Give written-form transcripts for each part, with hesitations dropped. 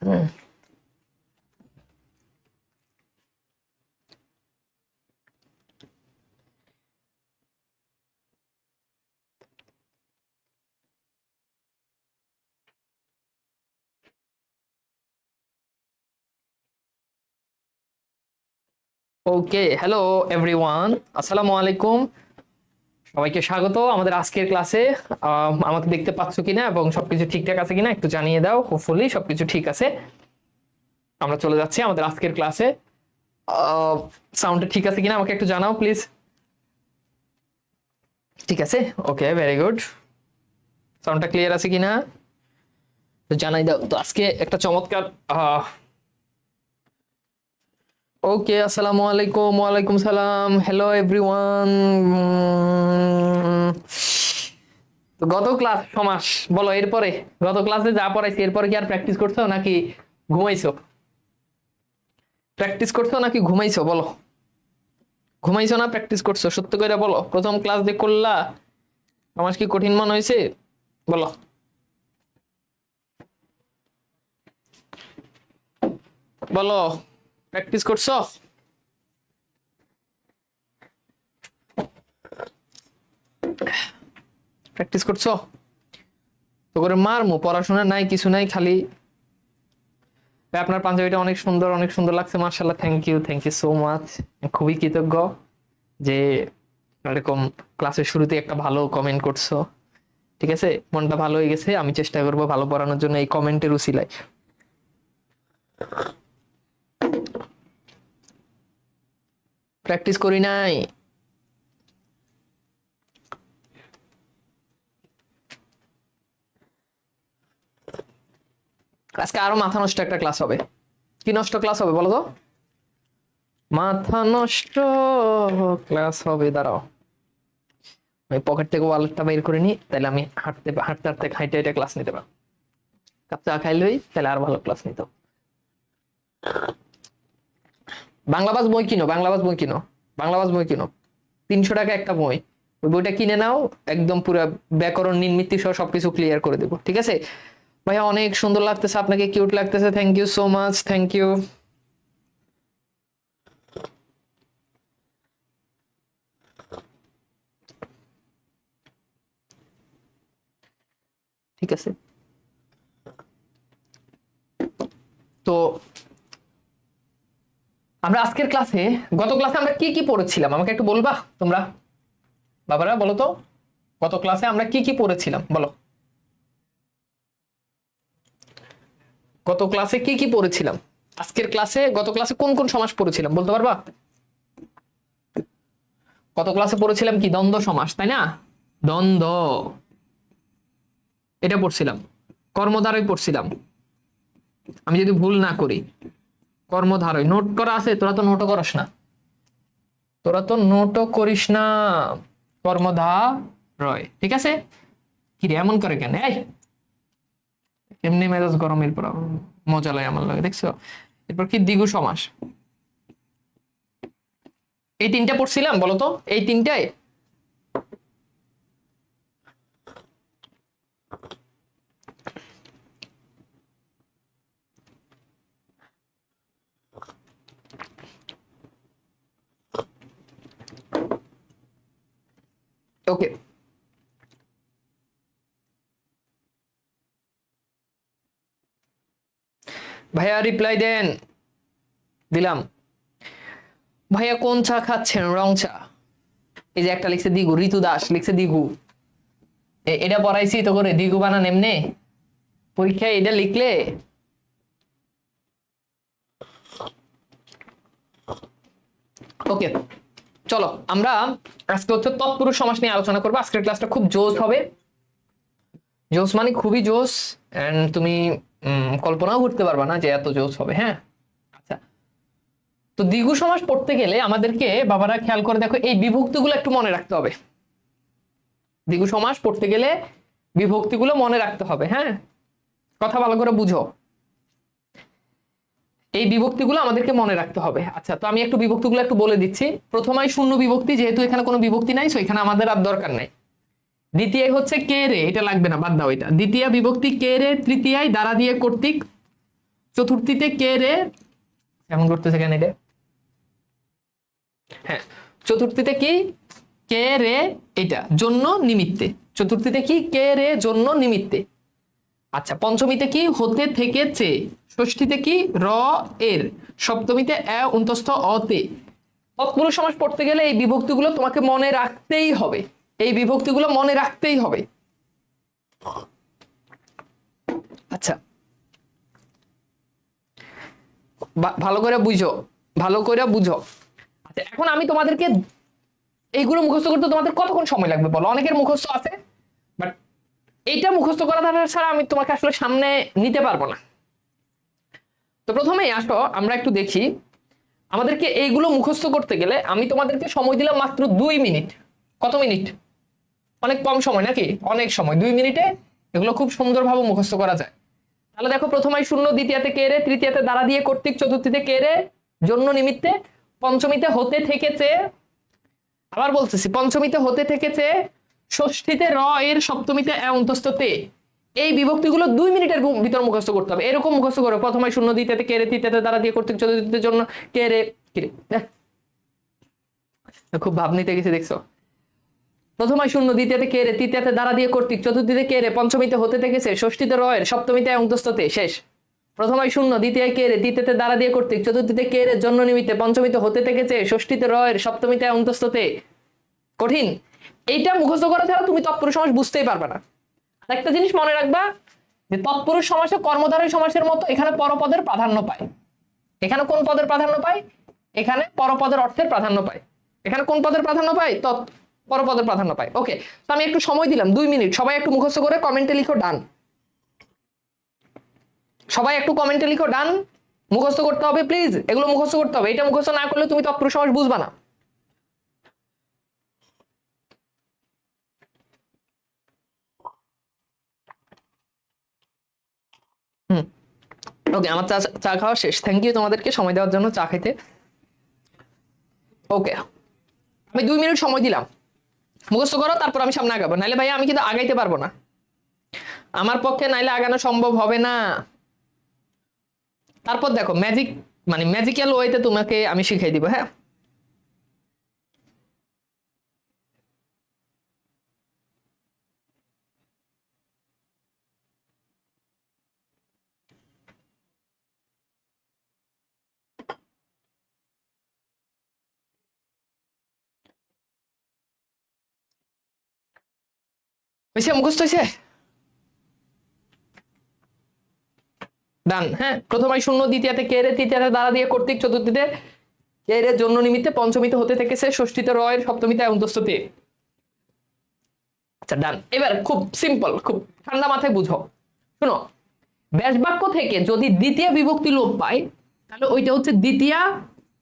ওকে, hello everyone, আসসালামু আলাইকুম। সবাইকে স্বাগত আমাদের আজকের ক্লাসে। আমাকে দেখতে পাচ্ছ কিনা এবং সবকিছু ঠিকঠাক আছে কিনা একটু জানিয়ে দাও। হোপফুলি সবকিছু ঠিক আছে। আমরা চলে যাচ্ছি আমাদের আজকের ক্লাসে। সাউন্ডটা ঠিক আছে কিনা আমাকে একটু জানাও প্লিজ। ঠিক আছে, ওকে, ভেরি গুড। সাউন্ডটা ক্লিয়ার আছে কিনা তো জানাই দাও। তো আজকে একটা চমৎকার ওকে, আসসালামু আলাইকুম, ওয়ালাইকুম সালাম, হ্যালো এভরিওয়ান। তো গত ক্লাস সমাস বলো, এরপরে গত ক্লাসে যা পড়াইছি এরপরে কি আর প্র্যাকটিস করছো নাকি ঘুমাইছো? প্র্যাকটিস করছো নাকি ঘুমাইছো বলো? ঘুমাইছো না প্র্যাকটিস করছো? সত্য করে বলো, প্রথম ক্লাস যে করলা সমাস কি কঠিন মনে হয়েছে বলো? বলো, প্র্যাকটিস করছো? প্র্যাকটিস করছো তো করে মারমু, পড়াশোনা নাই কিছু নাই, খালি আপনার পাঞ্জাবিটা অনেক সুন্দর, অনেক সুন্দর লাগছে, মার্শাল্লাহ, থ্যাংক ইউ সো মাচ। খুবই কৃতজ্ঞ যে এরকম ক্লাসের শুরুতে একটা ভালো কমেন্ট করছো। ঠিক আছে, মনটা ভালো হয়ে গেছে। আমি চেষ্টা করবো ভালো পড়ানোর জন্য এই কমেন্টের উসিলায়। প্র্যাকটিস করি নাই। আজকে আরো মাথা নষ্ট একটা ক্লাস হবে। কি নষ্ট ক্লাস হবে বলো তো? মাথা নষ্ট ক্লাস হবে। দাঁড়াও, আমি পকেট থেকে ওয়ালেটটা বের করে নিই, তাহলে আমি হাঁটতে হাঁটতে হাঁটতে হাইটে হাইটে ক্লাস নিতে পারবো। কাপ চা খাইলেই তাহলে আর ভালো ক্লাস নিত। বাংলাবাজ বই কিনো, বাংলাবাজ বই কিনো, বাংলাবাজ বই কিনো। 300 টাকা একটা বই, ওই বইটা কিনে নাও, একদম পুরো ব্যাকরণ নির্মিতি সহ সবকিছু ক্লিয়ার করে দেবো। ঠিক আছে ভাইয়া, অনেক সুন্দর লাগতেছে আপনাকে, কিউট লাগতেছে, thank you so much, thank you. ঠিক আছে, তো আমরা আজকের ক্লাসে, গত ক্লাসে আমরা কি কি পড়েছিলাম আমাকে একটু বলবা তোমরা? বাবারা বলো তো, গত ক্লাসে আমরা কি কি পড়েছিলাম বলো? গত ক্লাসে কি কি পড়েছিলাম? আজকের ক্লাসে, গত ক্লাসে কোন কোন সমাস পড়েছিলাম বলতে পারবা? গত ক্লাসে পড়েছিলাম কি? দ্বন্দ্ব সমাস, তাই না? দ্বন্দ্ব, এটা পড়ছিলাম। কর্মধারয় পড়ছিলাম, আমি যদি ভুল না করি। কর্মধারয় নোট করা আছে? তোরা তো নোটও করিস না, তোরা তো নোটও করিস না। কর্মধারয়, ঠিক আছে। কি রে এমন করে কেন? এই এমনি মেজাজ গরমের পর মজা লাগে আমার লাগে, দেখছো? এরপর কি? দ্বিগু সমাস। এই তিনটা পড়ছিলাম বলো তো, এই তিনটায়। ওকে, ভাইয়া রিপ্লাই দেন। দিলাম। ভাইয়া কোন চা খাচ্ছেন? রং চা। এই যে একটা লিখছে দিগু, ঋতু দাস লিখছে দিগু। এটা পড়াইছি তো করে, দিগু বানান এমনি পরীক্ষায় এটা লিখলে। ওকে, চলো আমরা আজকে হচ্ছে তৎপুরুষ সমাস নিয়ে আলোচনা করবো। আজকের ক্লাসটা খুব জোস হবে। জোস মানে খুবই জোস, এন্ড তুমি কল্পনাও করতে পারবা না যে এত জোস হবে। হ্যাঁ, আচ্ছা। তো দ্বিগু সমাস পড়তে গেলে আমাদেরকে বাবারা খেয়াল করে দেখো, এই বিভক্তিগুলো একটু মনে রাখতে হবে। দ্বিগু সমাস পড়তে গেলে বিভক্তিগুলো মনে রাখতে হবে। হ্যাঁ, কথা ভালো করে বুঝো, এই বিভক্তিগুলো আমাদেরকে মনে রাখতে হবে। আচ্ছা, তো আমি একটু বিভক্তিগুলো একটু বলে দিচ্ছি। প্রথমাই শূন্য বিভক্তি, যেহেতু এখানে কোনো বিভক্তি নাই সো এখানে আমাদের আর দরকার নাই। দ্বিতীয় হচ্ছে কে রে, এটা লাগবে না, বাদ দাও এটা। দ্বিতীয় বিভক্তি কে রে। তৃতীয় দ্বারা দিয়ে কর্তৃক। চতুর্থীতে কে রে, এমন করতেছে কেন এটা? হ্যাঁ, চতুর্থীতে কি কে রে, এটা জন্য নিমিত্তে। চতুর্থীতে কি কে রে, জন্য নিমিত্তে। আচ্ছা, পঞ্চমীতে কি হতে থেকে চে, ষষ্ঠীতে কি র এর, সপ্তমীতে অন্তস্থ অতে। তৎপুরুষ সমাস পড়তে গেলে এই বিভক্তিগুলো তোমাকে মনে রাখতেই হবে, এই বিভক্তিগুলো মনে রাখতেই হবে। আচ্ছা, ভালো করে বুঝো, ভালো করে বুঝো। আচ্ছা, এখন আমি তোমাদেরকে এইগুলো মুখস্থ করতে তোমাদের কতক্ষণ সময় লাগবে বলো? অনেকের মুখস্থ আছে, বাট এইটা মুখস্থ করা ছাড়া আমি তোমাকে আসলে সামনে নিতে পারবো না। তো প্রথমেই আসো আমরা একটু দেখি, আমাদেরকে এইগুলো মুখস্থ করতে গেলে আমি তোমাদেরকে সময় দিলাম মাত্র 2 মিনিট। কত মিনিট? অনেক কম সময় নাকি? অনেক সময়। 2 মিনিটে এগুলো খুব সুন্দরভাবে মুখস্থ করা যায়। তাহলে দেখো, প্রথমায় শূন্য, দ্বিতীয়তে কে রে, তৃতীয়তে দ্বারা দিয়ে কর্তৃক, চতুর্থীতে কে রে জন্য নিমিত্তে, পঞ্চমীতে হতে থেকেছে, আবার বলতেছি পঞ্চমীতে হতে থেকেছে, ষষ্ঠীতে র এর, সপ্তমীতে অন্তস্থ তে। এই বিভক্তিগুলো 2 মিনিটের ভিতর মুখস্থ করতে হবে। এরকম মুখস্থ করো, প্রথমে শূন্য, দ্বিতীয়তে কে রে, তৃতীয়তে দ্বারা দিয়ে কর্তৃক, চতুর্থীতে জন্য কে রে। খুব ভাব নিতে গেছে দেখছো। প্রথমে শূন্য, দ্বিতীয়তে কে রে, তৃতীয়তে দ্বারা দিয়ে কর্তৃক, চতুর্থীতে কে রে, পঞ্চমীতে হতে থেকেছে, ষষ্ঠীতে র এর, সপ্তমীতে অন্তস্থ তে। শেষ। প্রথমে শূন্য, দ্বিতীয় কে রে, তৃতীয়তে দ্বারা দিয়ে কর্তৃক, চতুর্থীতে কে রে জন্য নিমিত্তে, পঞ্চমীতে হতে থেকেছে, ষষ্ঠীতে র এর, সপ্তমীতে অন্তস্থ তে। কঠিন? এইটা মুখস্থ করা ছাড়া তুমি তৎপুরুষ সমাস বুঝতেই পারবে না। একটা জিনিস মনে রাখবা, যে তৎপুরুষ সমাসে কর্মধারয় সমাসের মতো এখানে পরপদের প্রাধান্য পায়। এখানে কোন পদের প্রাধান্য পায়? এখানে পরপদের অর্থের প্রাধান্য পায়। এখানে কোন পদের প্রাধান্য পায়? পরপদের প্রাধান্য পায়। ওকে, তো আমি একটু সময় দিলাম 2 মিনিট। সবাই একটু মুখস্থ করে কমেন্টে লিখো ডান। সবাই একটু কমেন্টে লিখো ডান। মুখস্থ করতে হবে প্লিজ, এগুলো মুখস্থ করতে হবে। এটা মুখস্থ না করলে তুমি তৎপুরুষ সমাস বুঝবা না। ওকে, আমার চা খাওয়া শেষ। থ্যাংক ইউ তোমাদেরকে সময় দেওয়ার জন্য, চা খাইতে। ওকে, আমি 2 মিনিট সময় দিলাম, মুখস্থ করো, তারপর আমি সামনে আগাবো। নাইলে ভাইয়া আমি কিন্তু আগাইতে পারবো না, আমার পক্ষে নাইলে আগানো সম্ভব হবে না। তারপর দেখো, ম্যাজিক্যাল ওয়েতে তোমাকে আমি শিখাই দিব। হ্যাঁ, হয়েছে? মুখস্থ হয়েছে? ডান। হ্যাঁ, প্রথমে শূন্য, দ্বিতীয়তে কে রে, তৃতীয়তে দ্বারা দিয়ে কর্তৃক, চতুর্থীতে কে রে জন্য নিমিত্তে, পঞ্চমীতে হতে থেকেছে, ষষ্ঠীতে র এর, সপ্তমীতে অন্তস্থ তে। আচ্ছা, ডান। এবার খুব সিম্পল, খুব ঠান্ডা মাথায় বুঝো। শুনো, ব্যাসবাক্য থেকে যদি দ্বিতীয় বিভক্তি লোপ পায়, তাহলে ওইটা হচ্ছে দ্বিতীয়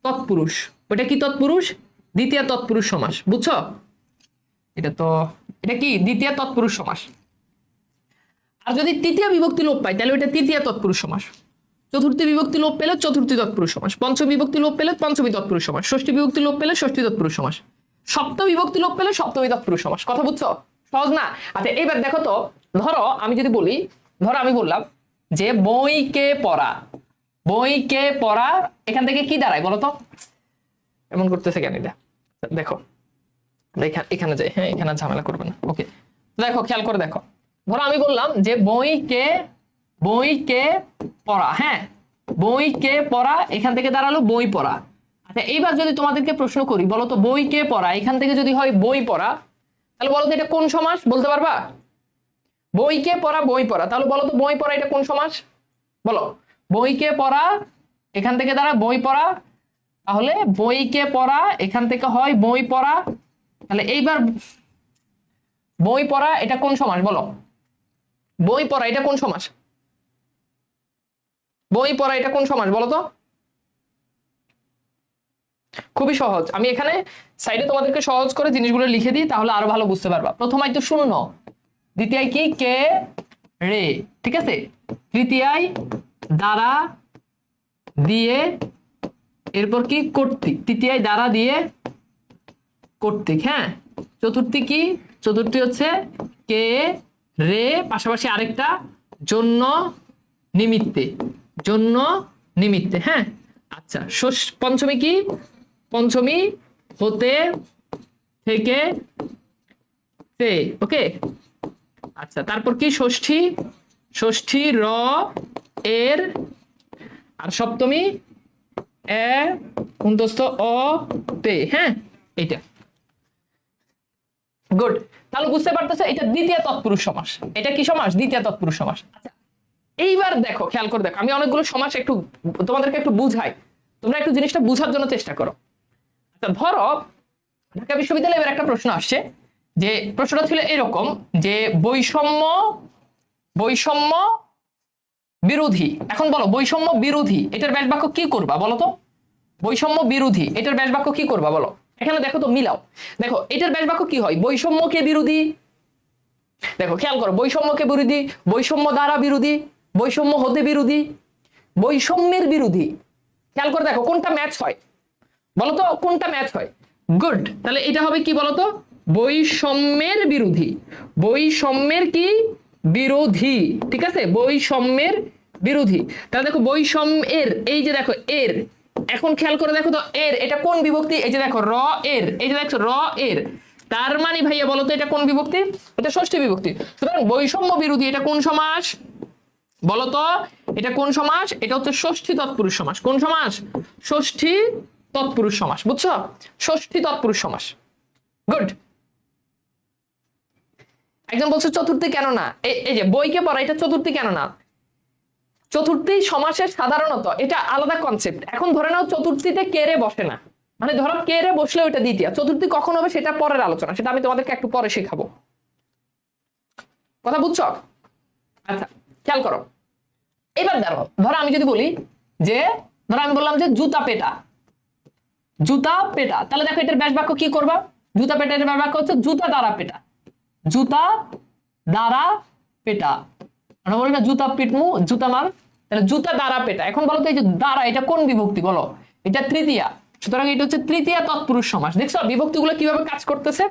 তৎপুরুষ। ওইটা কি তৎপুরুষ? দ্বিতীয় তৎপুরুষ সমাস। বুঝছো? এটা কি দ্বিতীয় তৎপুরুষ সমাস। আর যদি তৃতীয় বিভক্তি লোপ পায়, তাহলে ওইটা তৃতীয় তৎপুরুষ সমাস। চতুর্থী বিভক্তি লোপ পেলে চতুর্থী তৎপুরুষ সমাস, পঞ্চম বিভক্তি লোপ পেলে পঞ্চমী তৎপুরুষ সমাস, ষষ্ঠী বিভক্তি লোপ পেলে ষষ্ঠী তৎপুরুষ সমাস, সপ্তম বিভক্তি লোপ পেলে সপ্তমী তৎপুরুষ সমাস। কথা বুঝছো? সহজ না? আচ্ছা, এবার দেখো তো, ধরো আমি যদি বলি, ধরো আমি বললাম যে বইকে পড়া, বইকে পড়া, এখান থেকে কি দাঁড়ায় বলো তো? এমন করতেছে কেন এটা? দেখো, এখানে যাই। হ্যাঁ, এখানে ঝামেলা করবে না। ওকে, দেখো, খেয়াল করে দেখো। ধরো আমি বললাম যে বইকে পড়া। হ্যাঁ, বইকে পড়া, এখান থেকে দাঁড়ালো বই পড়া। আচ্ছা, এইবার যদি তোমাদেরকে প্রশ্ন করি, বলো তো বইকে পড়া এখান থেকে যদি হয় বই পড়া, তাহলে বলো তো এটা কোন সমাস? বলতে পারবা? বইকে পড়া, বই পড়া, তাহলে বলো তো বই পড়া এটা কোন সমাস? বলো। বইকে পড়া এখান থেকে দাঁড়া বই পড়া, তাহলে বইকে পড়া এখান থেকে হয় বই পড়া। তাহলে এইবার বই পড়া এটা কোন সমাস? বলো। বই পড়া এটা কোন সমাস? বই পড়া এটা কোন সমাস বলো তো? খুবই সহজ। আমি এখানে সাইডে তোমাদেরকে সহজ করে জিনিসগুলো লিখে দিই, তাহলে আরো ভালো বুঝতে পারবা। প্রথমায় তো শূন্য, দ্বিতীয় কি কে রে, ঠিক আছে, তৃতীয়ায় দ্বারা দিয়ে, এরপর কি কর্তৃক, তৃতীয়ায় দ্বারা দিয়ে কর্তৃক। হ্যাঁ, চতুর্থী কি? চতুর্থী হচ্ছে কে রে, পাশাপাশি আরেকটা জন্য নিমিত্তে। জন্য নিমিত্তে। হ্যাঁ, আচ্ছা, পঞ্চমী কি? পঞ্চমী হতে থেকে তে। ওকে, আচ্ছা, তারপর কি? ষষ্ঠী, ষষ্ঠী র এর, আর সপ্তমী এ অন্তস্থ অ তে। হ্যাঁ, এইটা গুড। তাহলে বুঝতে পারতেছে এটা দ্বিতীয় তৎপুরুষ সমাস। এটা কি সমাস? দ্বিতীয় তৎপুরুষ সমাস। আচ্ছা, এইবার দেখো, খেয়াল করে দেখো, আমি অনেকগুলো সমাস একটু তোমাদেরকে একটু বুঝাই, তোমরা একটু জিনিসটা বুঝার জন্য চেষ্টা করো। আচ্ছা, ধরো ঢাকা বিশ্ববিদ্যালয়ে এবার একটা প্রশ্ন আসছে, যে প্রশ্নটা ছিল এরকম যে বৈষম্য বৈষম্য বিরোধী। এখন বলো বৈষম্য বিরোধী এটার ব্যাস বাক্য কি করবা বলো তো? বৈষম্য বিরোধী এটার ব্যাস বাক্য কি করবা বলো? এখানে দেখো তো, মিলাও। দেখো এটার ব্যাস বাক্য কি হয়? বৈষম্যকে বিরোধী। দেখো খেয়াল করো, বৈষম্যকে বিরোধী, বৈষম্য দ্বারা বিরোধী, বৈষম্য হতে বিরোধী, বৈষম্যের বিরোধী। খেয়াল করে দেখো কোনটা ম্যাচ হয় বলতো, কোনটা ম্যাচ হয়? গুড। তাহলে এটা হবে কি বলতো? বৈষম্যের বিরোধী। বৈষম্যের কি? বিরোধী। ঠিক আছে, বৈষম্যের বিরোধী। তাহলে দেখো বৈষম্যের, এই যে দেখো এর, এখন খেয়াল করে দেখো তো এর এটা কোন বিভক্তি? এই যে দেখো র এর, এই যে দেখো র এর, তার মানে ভাইয়া বলতো এটা কোন বিভক্তি? এটা ষষ্ঠী বিভক্তি। সুতরাং বৈষম্য বিরোধী এটা কোন সমাস বলতো? এটা কোন সমাস? এটা হচ্ছে ষষ্ঠী তৎপুরুষ সমাস। কোন সমাস? ষষ্ঠী তৎপুরুষ সমাস। বুঝছো? ষষ্ঠী তৎপুরুষ সমাস। গুড। একজন বলছে চতুর্থী কেন না? এই যে বইকে পড়া, এটা চতুর্থী কেন না? চতুর্থী সমাসের সাধারণত এটা আলাদা কনসেপ্ট। এখন ধরে নাও চতুর্থীতে কে রে বসে না, মানে ধরো কে রে বসলে ওইটা দ্বিতীয়। চতুর্থী কখন হবে সেটা পরের আলোচনা, সেটা আমি তোমাদেরকে একটু পরে শেখাবো। কথা বুঝছো? আচ্ছা, খেয়াল করো। এবার ধরো আমি যদি বলি যে, ধরো আমি বললাম যে জুতা পেটা, জুতা পেটা, তাহলে দেখো এটার ব্যাস বাক্য কি করবা? জুতা পেটা এর ব্যাস বাক্য হচ্ছে জুতা দ্বারা পেটা। জুতা দ্বারা পেটা। আমরা বলি না জুতা পিটমু, জুতা মার। তাহলে জুতা দ্বারা পেটা। এখন বলো তো এই যে দ্বারা, এটা কোন বিভক্তি বলো? এটা তৃতীয়া। সুতরাং এটা হচ্ছে তৃতীয়া তৎপুরুষ সমাস। দেখছো বিভক্তিগুলো কিভাবে কাজ করতেছে?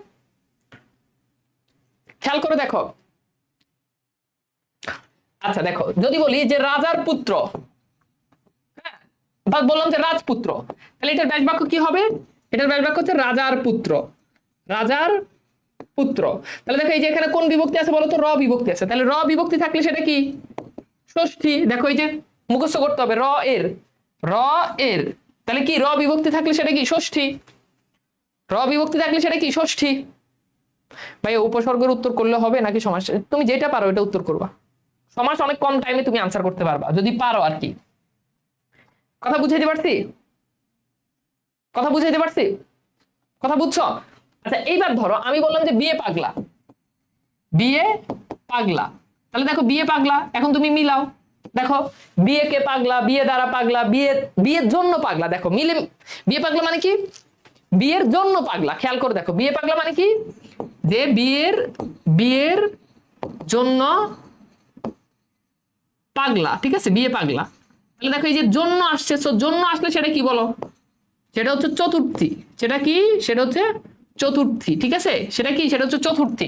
খেয়াল করে দেখো। আচ্ছা দেখো, যদি বলি যে রাজার পুত্র, হ্যাঁ, বললাম যে রাজপুত্র, তাহলে এটার ব্যাস বাক্য কি হবে? এটার ব্যাস বাক্য হচ্ছে রাজার পুত্র। রাজার পুত্র। তাহলে দেখো এই যে এখানে কোন বিভক্তি আছে বলতো? র বিভক্তি আছে। তাহলে র বিভক্তি থাকলে সেটা কি? ষষ্ঠী। দেখো এই যে মুখস্থ করতে হবে, র এর, র এর, তাহলে কি র বিভক্তি থাকলে সেটা কি? ষষ্ঠী। র বিভক্তি থাকলে সেটা কি? ষষ্ঠী। ভাই উপসর্গের উত্তর করলে হবে নাকি সমাস? তুমি যেটা পারো এটা উত্তর করবা। সমাস অনেক কম টাইমে তুমি আনসার করতে পারবা যদি পারো আর কি। কথা বুঝাইতে পারছি? কথা বুঝাইতে পারছি? কথা বুঝছো? আচ্ছা, এইবার ধরো আমি বললাম যে বিয়ে পাগলা, বিয়ে পাগলা। তাহলে দেখো বিয়ে পাগলা, এখন তুমি মিলাও। দেখো বিয়ে কে পাগলা, বিয়ে দ্বারা পাগলা, বিয়ে বিয়ের জন্য পাগলা। দেখো মিলে, বিয়ে পাগলা মানে কি? বিয়ের জন্য পাগলা। খেয়াল করে দেখো বিয়ে পাগলা মানে কি? যে বিয়ের, বিয়ের জন্য পাগলা। ঠিক আছে, বিয়ে পাগলা। তাহলে দেখো এই যে জন্য আসছে, জন্য আসলে সেটা কি বলো? সেটা হচ্ছে চতুর্থী। সেটা কি? সেটা হচ্ছে চতুর্থী। ঠিক আছে, সেটা কি? সেটা হচ্ছে চতুর্থী।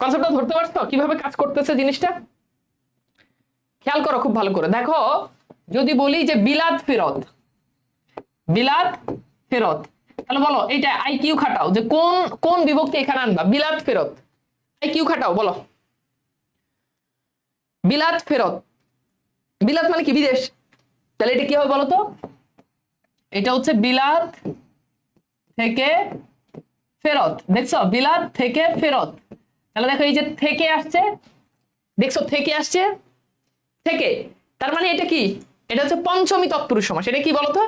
কনসেপ্টটা ধরতে পারছো কিভাবে কাজ করতেছে জিনিসটা? খেয়াল করো খুব ভালো করে। দেখো যদি বলি যে বিলাত ফেরত, বিলাত ফেরত, তাহলে বলো এইটা আইকিউ খাটাও যে কোন কোন বিভক্তি এখানে আনবা? বিলাত ফেরত, আইকিউ খাটাও বলো। বিলাত ফেরত, বিলাত মানে কি? বিদেশ। তাহলে এটা কি হবে বলো তো? এটা হচ্ছে বিলাত থেকে ফেরত। দেখছো, বিলাত থেকে ফেরত। তাহলে দেখো এই যে থেকে আসছে, দেখছো থেকে আসছে, থেকে, তার মানে এটা কি? এটা হচ্ছে পঞ্চমী তৎপুরুষ সমাস। এটা কি বলতো?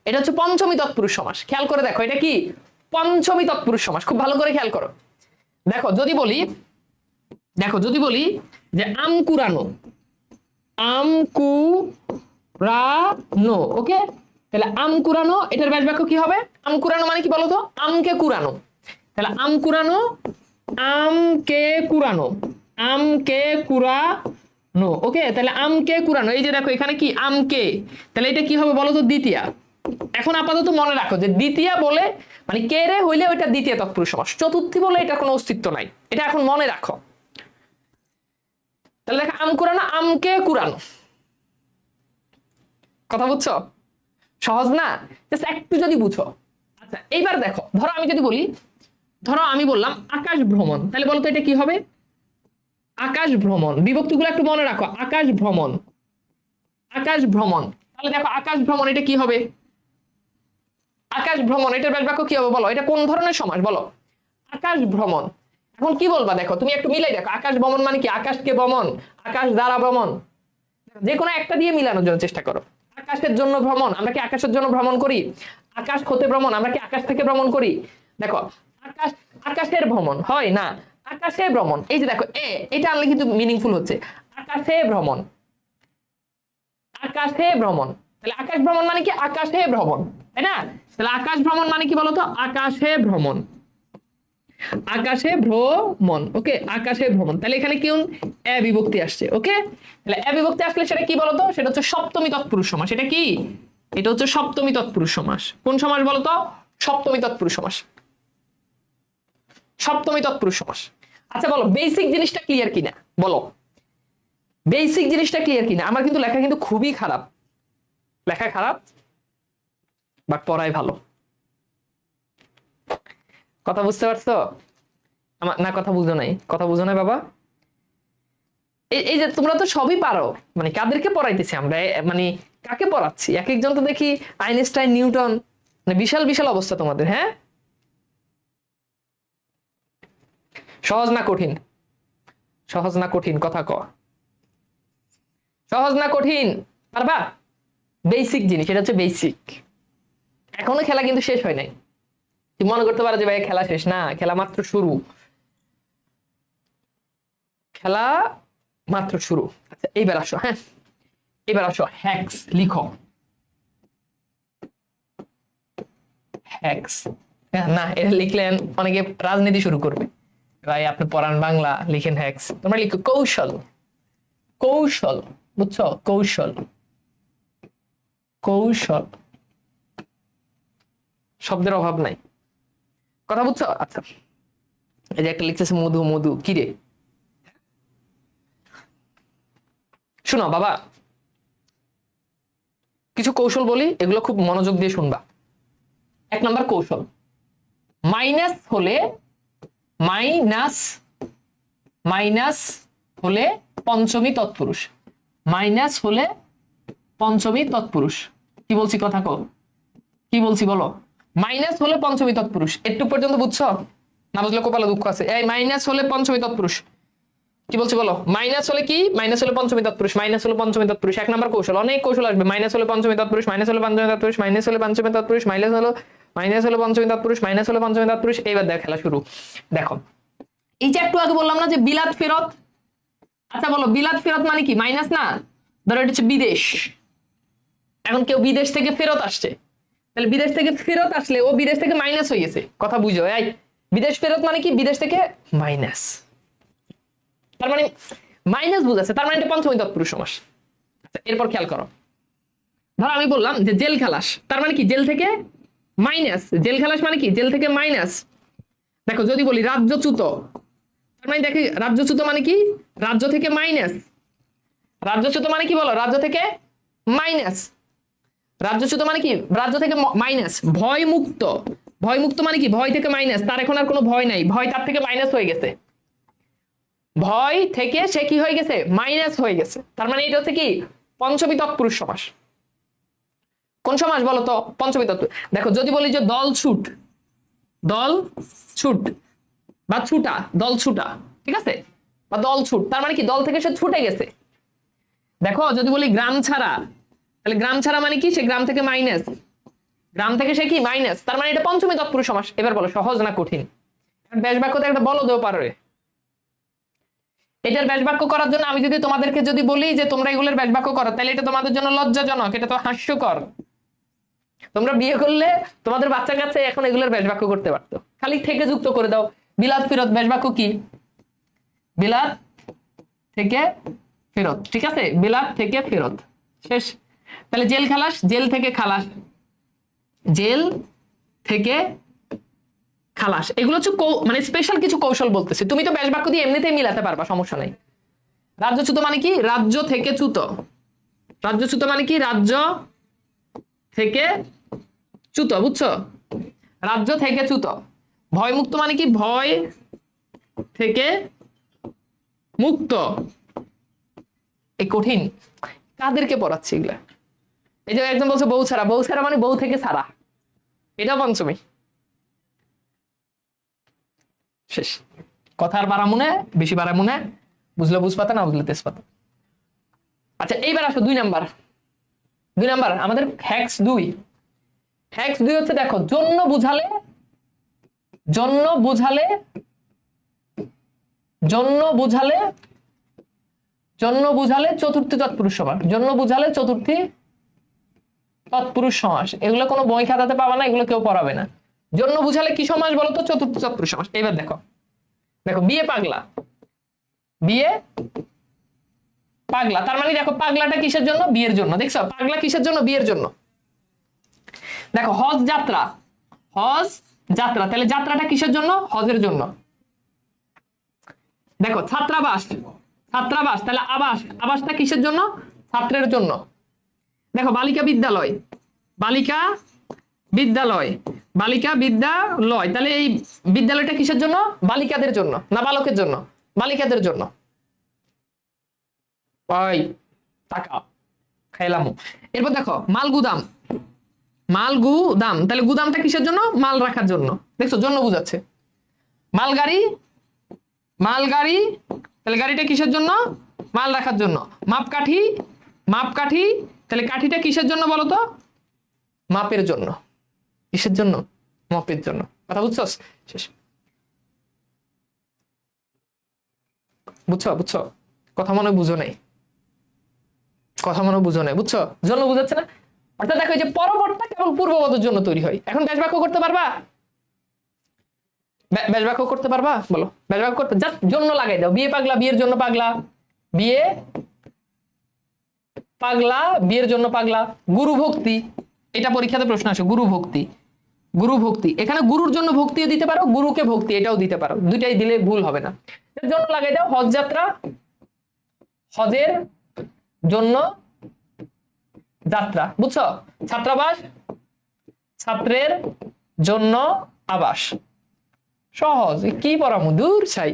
এটা হচ্ছে পঞ্চমী তৎপুরুষ সমাস। খেয়াল করে দেখো এটা কি? পঞ্চমী তৎপুরুষ সমাস। খুব ভালো করে খেয়াল করো। দেখো যদি বলি, দেখো যদি বলি যে আম কুরানো, আম কুরানো। ওকে, তাহলে আম কুরানো এটার ব্যাস বাক্য কি হবে? আম কুরানো মানে কি বলতো? আমকে কুরানো। তাহলে আম কুরানো, আমকে কুরানো, আমকে কুরানো। ওকে, তাহলে আমকে কুরানো। এই যে দেখো এখানে কি? আমকে। তাহলে এটা কি হবে বলতো? দ্বিতীয়া। এখন আপাতত মনে রাখো যে দ্বিতীয়া বলে মানে কে রে হইলে ওইটা দ্বিতীয় তৎপুরুষ সমাস। চতুর্থী বলে এটা কোনো অস্তিত্ব নাই, এটা এখন মনে রাখো। তাহলে দেখো আম কুরানো, আমকে কুরানো। কথা বুঝছো? সহজ না? জাস্ট একটু যদি বুঝো। আচ্ছা এইবার দেখো, ধরো আমি যদি বলি, ধরো আমি বললাম আকাশ ভ্রমণ, তাহলে বলো তো এটা কি হবে? আকাশ ভ্রমণ, বিভক্তিগুলো একটু মনে রাখো। আকাশ ভ্রমণ, আকাশ ভ্রমণ। তাহলে দেখো আকাশ ভ্রমণ এটা কি হবে? আকাশ ভ্রমণ এটার ব্যাস বাক্য কি হবে বলো? এটা কোন ধরনের সমাস বলো? আকাশ ভ্রমণ। এখন কি বলবা দেখো, তুমি একটু মিলাই দেখো। আকাশ ভ্রমণ মানে কি? আকাশকে ভ্রমণ, আকাশ দ্বারা ভ্রমণ, যে কোনো একটা দিয়ে মিলানোর জন্য চেষ্টা করো। আকাশের জন্য ভ্রমণ, আমরা কি আকাশের জন্য ভ্রমণ করি? আকাশ হতে ভ্রমণ, আমরা কি আকাশ থেকে ভ্রমণ করি? দেখো আকাশ, আকাশের ভ্রমণ হয় না, আকাশে ভ্রমণ। এই যে দেখো এটা আনলে কিন্তু মিনিংফুল হচ্ছে। আকাশে ভ্রমণ, আকাশে ভ্রমণ। তাহলে আকাশ ভ্রমণ মানে কি? আকাশে ভ্রমণ, তাই না? তাহলে আকাশ ভ্রমণ মানে কি বলতো? আকাশে ভ্রমণ, আকাশে ভ্রমণ। ওকে, আকাশে ভ্রমণ। তাহলে এখানে কি এ বিভক্তি আসছে। ওকে, তাহলে এ বিভক্তি আসলে সেটা কি বলতো? সেটা হচ্ছে সপ্তমী তৎপুরুষ সমাস। এটা কি? এটা হচ্ছে সপ্তমী তৎপুরুষ সমাস। কোন সমাস বলতো? সপ্তমী তৎপুরুষ সমাস, সপ্তমী তৎপুরুষ সমাস। আচ্ছা বলো বেসিক জিনিসটা ক্লিয়ার কিনা বলো? বেসিক জিনিসটা ক্লিয়ার কিনা? আমার কিন্তু লেখা কিন্তু খুবই খারাপ, লেখা খারাপ বাট পড়াই ভালো। কথা বুঝতে পারছো? আমার না কথা বুঝো নাই? কথা বুঝো নাই বাবা? এই যে তোমরা তো সবই পারো, মানে কাদেরকে পড়াইতেছি আমরা? মানে কাকে পড়াচ্ছি? এক একজন তো দেখি আইনস্টাইন, নিউটন, মানে বিশাল বিশাল অবস্থা তোমাদের। হ্যাঁ, সহজ না কঠিন? সহজ না কঠিন কথা ক? সহজ না কঠিন? পারবা? বেসিক জিনিস, এটা হচ্ছে বেসিক। এখনো খেলা কিন্তু শেষ হয় নাই। তুমি মনে করতে পারো যে ভাই খেলা শেষ, না, খেলা মাত্র শুরু, খেলা মাত্র শুরু। আচ্ছা এইবার আসো, হ্যাঁ এবার আসো, হ্যাক্স লিখো। হ্যাক্স, না এটা লিখলেন অনেকে রাজনীতি শুরু করবে, ভাই আপনি পড়ান বাংলা, লিখেন হ্যাক্স। তোমরা লিখো কৌশল, কৌশল, বুঝছো? কৌশল, কৌশল, শব্দের অভাব নাই। কথা বুঝছো? আচ্ছা এই যে একটা লিখতেছে মধু, মধু কি রে? শোনো বাবা, কিছু কৌশল বলি, এগুলো খুব মনোযোগ দিয়ে শুনবা। এক নম্বর কৌশল, মাইনাস হলে, মাইনাস, মাইনাস হলে পঞ্চমী তৎপুরুষ, মাইনাস হলে পঞ্চমী তৎপুরুষ। কি বলছি কথা কও? কি বলছি বলো? মাইনাস হলে পঞ্চমী তৎপুরুষ। একটু পর্যন্ত বুঝছো? না বুঝলে কপালে দুঃখ আছে। এই মাইনাস হলে পঞ্চমী তৎপুরুষ, কি বলছি বলো? মাইনাস হলে কি? মাইনাস হলে পঞ্চমী তৎপুরুষ, মাইনাস হলে পঞ্চমী তৎপুরুষ। এক নম্বর কৌশল, অনেক কৌশল আসবে। মাইনাস হলে পঞ্চমী তৎপুরুষ, মাইনাস হলে পঞ্চমী তৎপুরুষ, মাইনাস হলে পঞ্চমী তৎপুরুষ, মাইনাস হলো, মাইনাস হলে পঞ্চমী তৎপুরুষ, মাইনাস হলে পঞ্চমী তৎপুরুষ। এইবার দেখো খেলা শুরু। দেখো এই যে একটু আগে বললাম না যে বিলাত ফেরত। আচ্ছা বলো বিলাত ফেরত মানে কি? মাইনাস না? ধরো এটা হচ্ছে বিদেশ, এখন কেউ বিদেশ থেকে ফেরত আসছে, তাহলে বিদেশ থেকে ফেরত আসলে ও বিদেশ থেকে মাইনাস হয়ে গেছে। কথা বুঝো? এই বিদেশ ফেরত মানে কি? বিদেশ থেকে মাইনাস, তার মানে মাইনাস বুঝাচ্ছে, তার মানে এটা পঞ্চমী তৎপুরুষ সমাস। আচ্ছা এরপর খেয়াল করো, ধরো আমি বললাম যে জেল খালাস, তার মানে কি? জেল থেকে মাইনাস। জেল খালাস মানে কি? জেল থেকে মাইনাস। দেখো যদি বলি রাজ্যচ্যুত, তার মানে দেখি রাজ্যচ্যুত মানে কি? রাজ্য থেকে মাইনাস। রাজ্যচ্যুত মানে কি বলো? রাজ্য থেকে মাইনাস। রাজ্যচ্যুত মানে কি? রাজ্য থেকে মাইনাস। ভয় মুক্ত, ভয় মুক্ত মানে কি? ভয় থেকে মাইনাস, তার এখন আর কোনো ভয় নাই, ভয় তার থেকে মাইনাস হয়ে গেছে। ভয় থেকে সে কি হয়ে গেছে? মাইনাস হয়ে গেছে। তার মানে এটা হচ্ছে কি? পঞ্চমী তৎপুরুষ সমাস। কোন সমাস বলো তো? পঞ্চমী তৎপুরুষ। দেখো যদি বলি যে দল ছুট, দল ছুট বা ছুটা, দল ছুটা, ঠিক আছে, বা দল ছুট, তার মানে কি? দল থেকে সে ছুটে গেছে। দেখো যদি বলি গ্রাম ছাড়া, তাহলে গ্রাম ছাড়া মানে কি? সে গ্রাম থেকে মাইনাস, গ্রাম থেকে সে কি? মাইনাস, তার মানে এটা পঞ্চমী তৎপুরুষ সমাস। এবার বলো সহজ না কঠিন? ব্যাস বাক্যতে একটা বলো দেও পারে। এটার ব্যাস বাক্য করার জন্য আমি যদি তোমাদেরকে যদি বলি যে তোমরা এগুলোর ব্যাস বাক্য করো, তাহলে এটা তোমাদের জন্য লজ্জাজনক, এটা তো হাস্যকর। তোমরা বিয়ে করলে তোমাদের বাচ্চা কাছে এখন এগুলোর ব্যাস বাক্য করতে পারতো, খালি থেকে যুক্ত করে দাও। বিলাত ফেরত ব্যাস বাক্য কি? বিলাত থেকে ফেরত, ঠিক আছে, বিলাত থেকে ফেরত, শেষ। তাহলে জেল খালাস, জেল থেকে খালাস, জেল থেকে খালাস, এগুলো হচ্ছে মানে স্পেশাল কিছু কৌশল বলতেছি। তুমি তো ব্যাস বাক্য দিয়ে এমনিতেই মিলাতে পারবা, সমস্যা নাই। রাজ্যচ্যুত মানে কি? রাজ্য থেকে চ্যুত। রাজ্যচ্যুত মানে কি? রাজ্য থেকে চ্যুত, বুঝছো? রাজ্য থেকে চ্যুত। ভয়মুক্ত মানে কি? ভয় থেকে মুক্ত। এই কঠিন, কাদেরকে পড়াচ্ছি এগুলা? এই যে একজন বলছে বউ ছাড়া, বউ ছাড়া মানে বউ থেকে ছাড়া, এটা পঞ্চমী। শেষ। কথার বাড়া মনে, বেশি বাড়া মনে, বুঝলে বুঝপাতা, না বুঝলে তেজপাতা। আচ্ছা এইবার আসো 2 নাম্বার। 2 নাম্বার আমাদের হ্যাক্স 2। হ্যাক্স 2 হচ্ছে, দেখো, জন্য বুঝালে, জন্য বুঝালে, জন্য বুঝালে, জন্য বুঝালে চতুর্থী তৎপুরুষ সমাস। জন্য বুঝালে চতুর্থী তৎপুরুষ সমাস, এগুলো কোনো বই খাতাতে পাবা না, এগুলো কেউ পড়াবে না। জন্য বুঝালে কি সমাস বলো তো? চতুর্থী তৎপুরুষ সমাস। এবার দেখো, দেখো বিয়ে পাগলা, বিয়ে পাগলা, তার মানে দেখো পাগলাটা কিসের জন্য? বিয়ের জন্য। দেখছো পাগলা কিসের জন্য? বিয়ের জন্য। দেখো হজ যাত্রা, হজ যাত্রা, তাহলে যাত্রাটা কিসের জন্য? হজের জন্য। দেখো ছাত্রাবাস, ছাত্রাবাস, তাহলে আবাস, আবাসটা কিসের জন্য? ছাত্রের জন্য। দেখো বালিকা বিদ্যালয়, বালিকা বিদ্যালয়, বালিকা বিদ্যালয়, তাহলে এই বিদ্যালয়টা কিসের জন্য? বালিকাদের জন্য, না বালকের জন্য? বালিকাদের জন্য। ওই টাকা খাইলাম। এরপর দেখো মালগুদাম, মালগুদাম, তাহলে গুদামটা কিসের জন্য? মাল রাখার জন্য। দেখছো জন্য বুঝাচ্ছে। মালগাড়ি, মালগাড়ি, তাহলে গাড়িটা কিসের জন্য? মাল রাখার জন্য। মাপকাঠি, মাপকাঠি, তাহলে কাঠিটা কিসের জন্য বলো তো? মাপের জন্য। কিসের জন্য? মাপের জন্য। কথা বুঝছো? শেষ। বুঝছো? বুঝছো? কথা মনে বুঝো নাই, কথা মনে বুঝো নাই, বুঝছো? জন্য বুঝাচ্ছে না? অর্থাৎ দেখো, এই যে পরবর্তী কেবল পূর্ববদের জন্য তৈরি হয়। এখন ব্যাস বাক্য করতে পারবা? ব্যাস বাক্য করতে পারবা? বলো ব্যাস বাক্য করতে, জাস্ট জন্য লাগাই দাও। বিয়ে পাগলা, বিয়ের জন্য পাগলা, বিয়ে পাগলা, বিয়ের জন্য পাগলা। গুরু ভক্তি, এটা পরীক্ষাতে প্রশ্ন আসে। গুরু ভক্তি, গুরু ভক্তি, এখানে গুরুর জন্য ভক্তিও দিতে পারো, গুরুকে ভক্তি এটাও দিতে পারো, দুইটাই দিলে ভুল হবে না। এর জন্য লাগাই দাও হজ যাত্রা, হজের জন্য যাত্রা, বুঝছো? ছাত্রাবাস, ছাত্রের জন্য আবাস। সহজ, কি পড়ামু? দূর ছাই।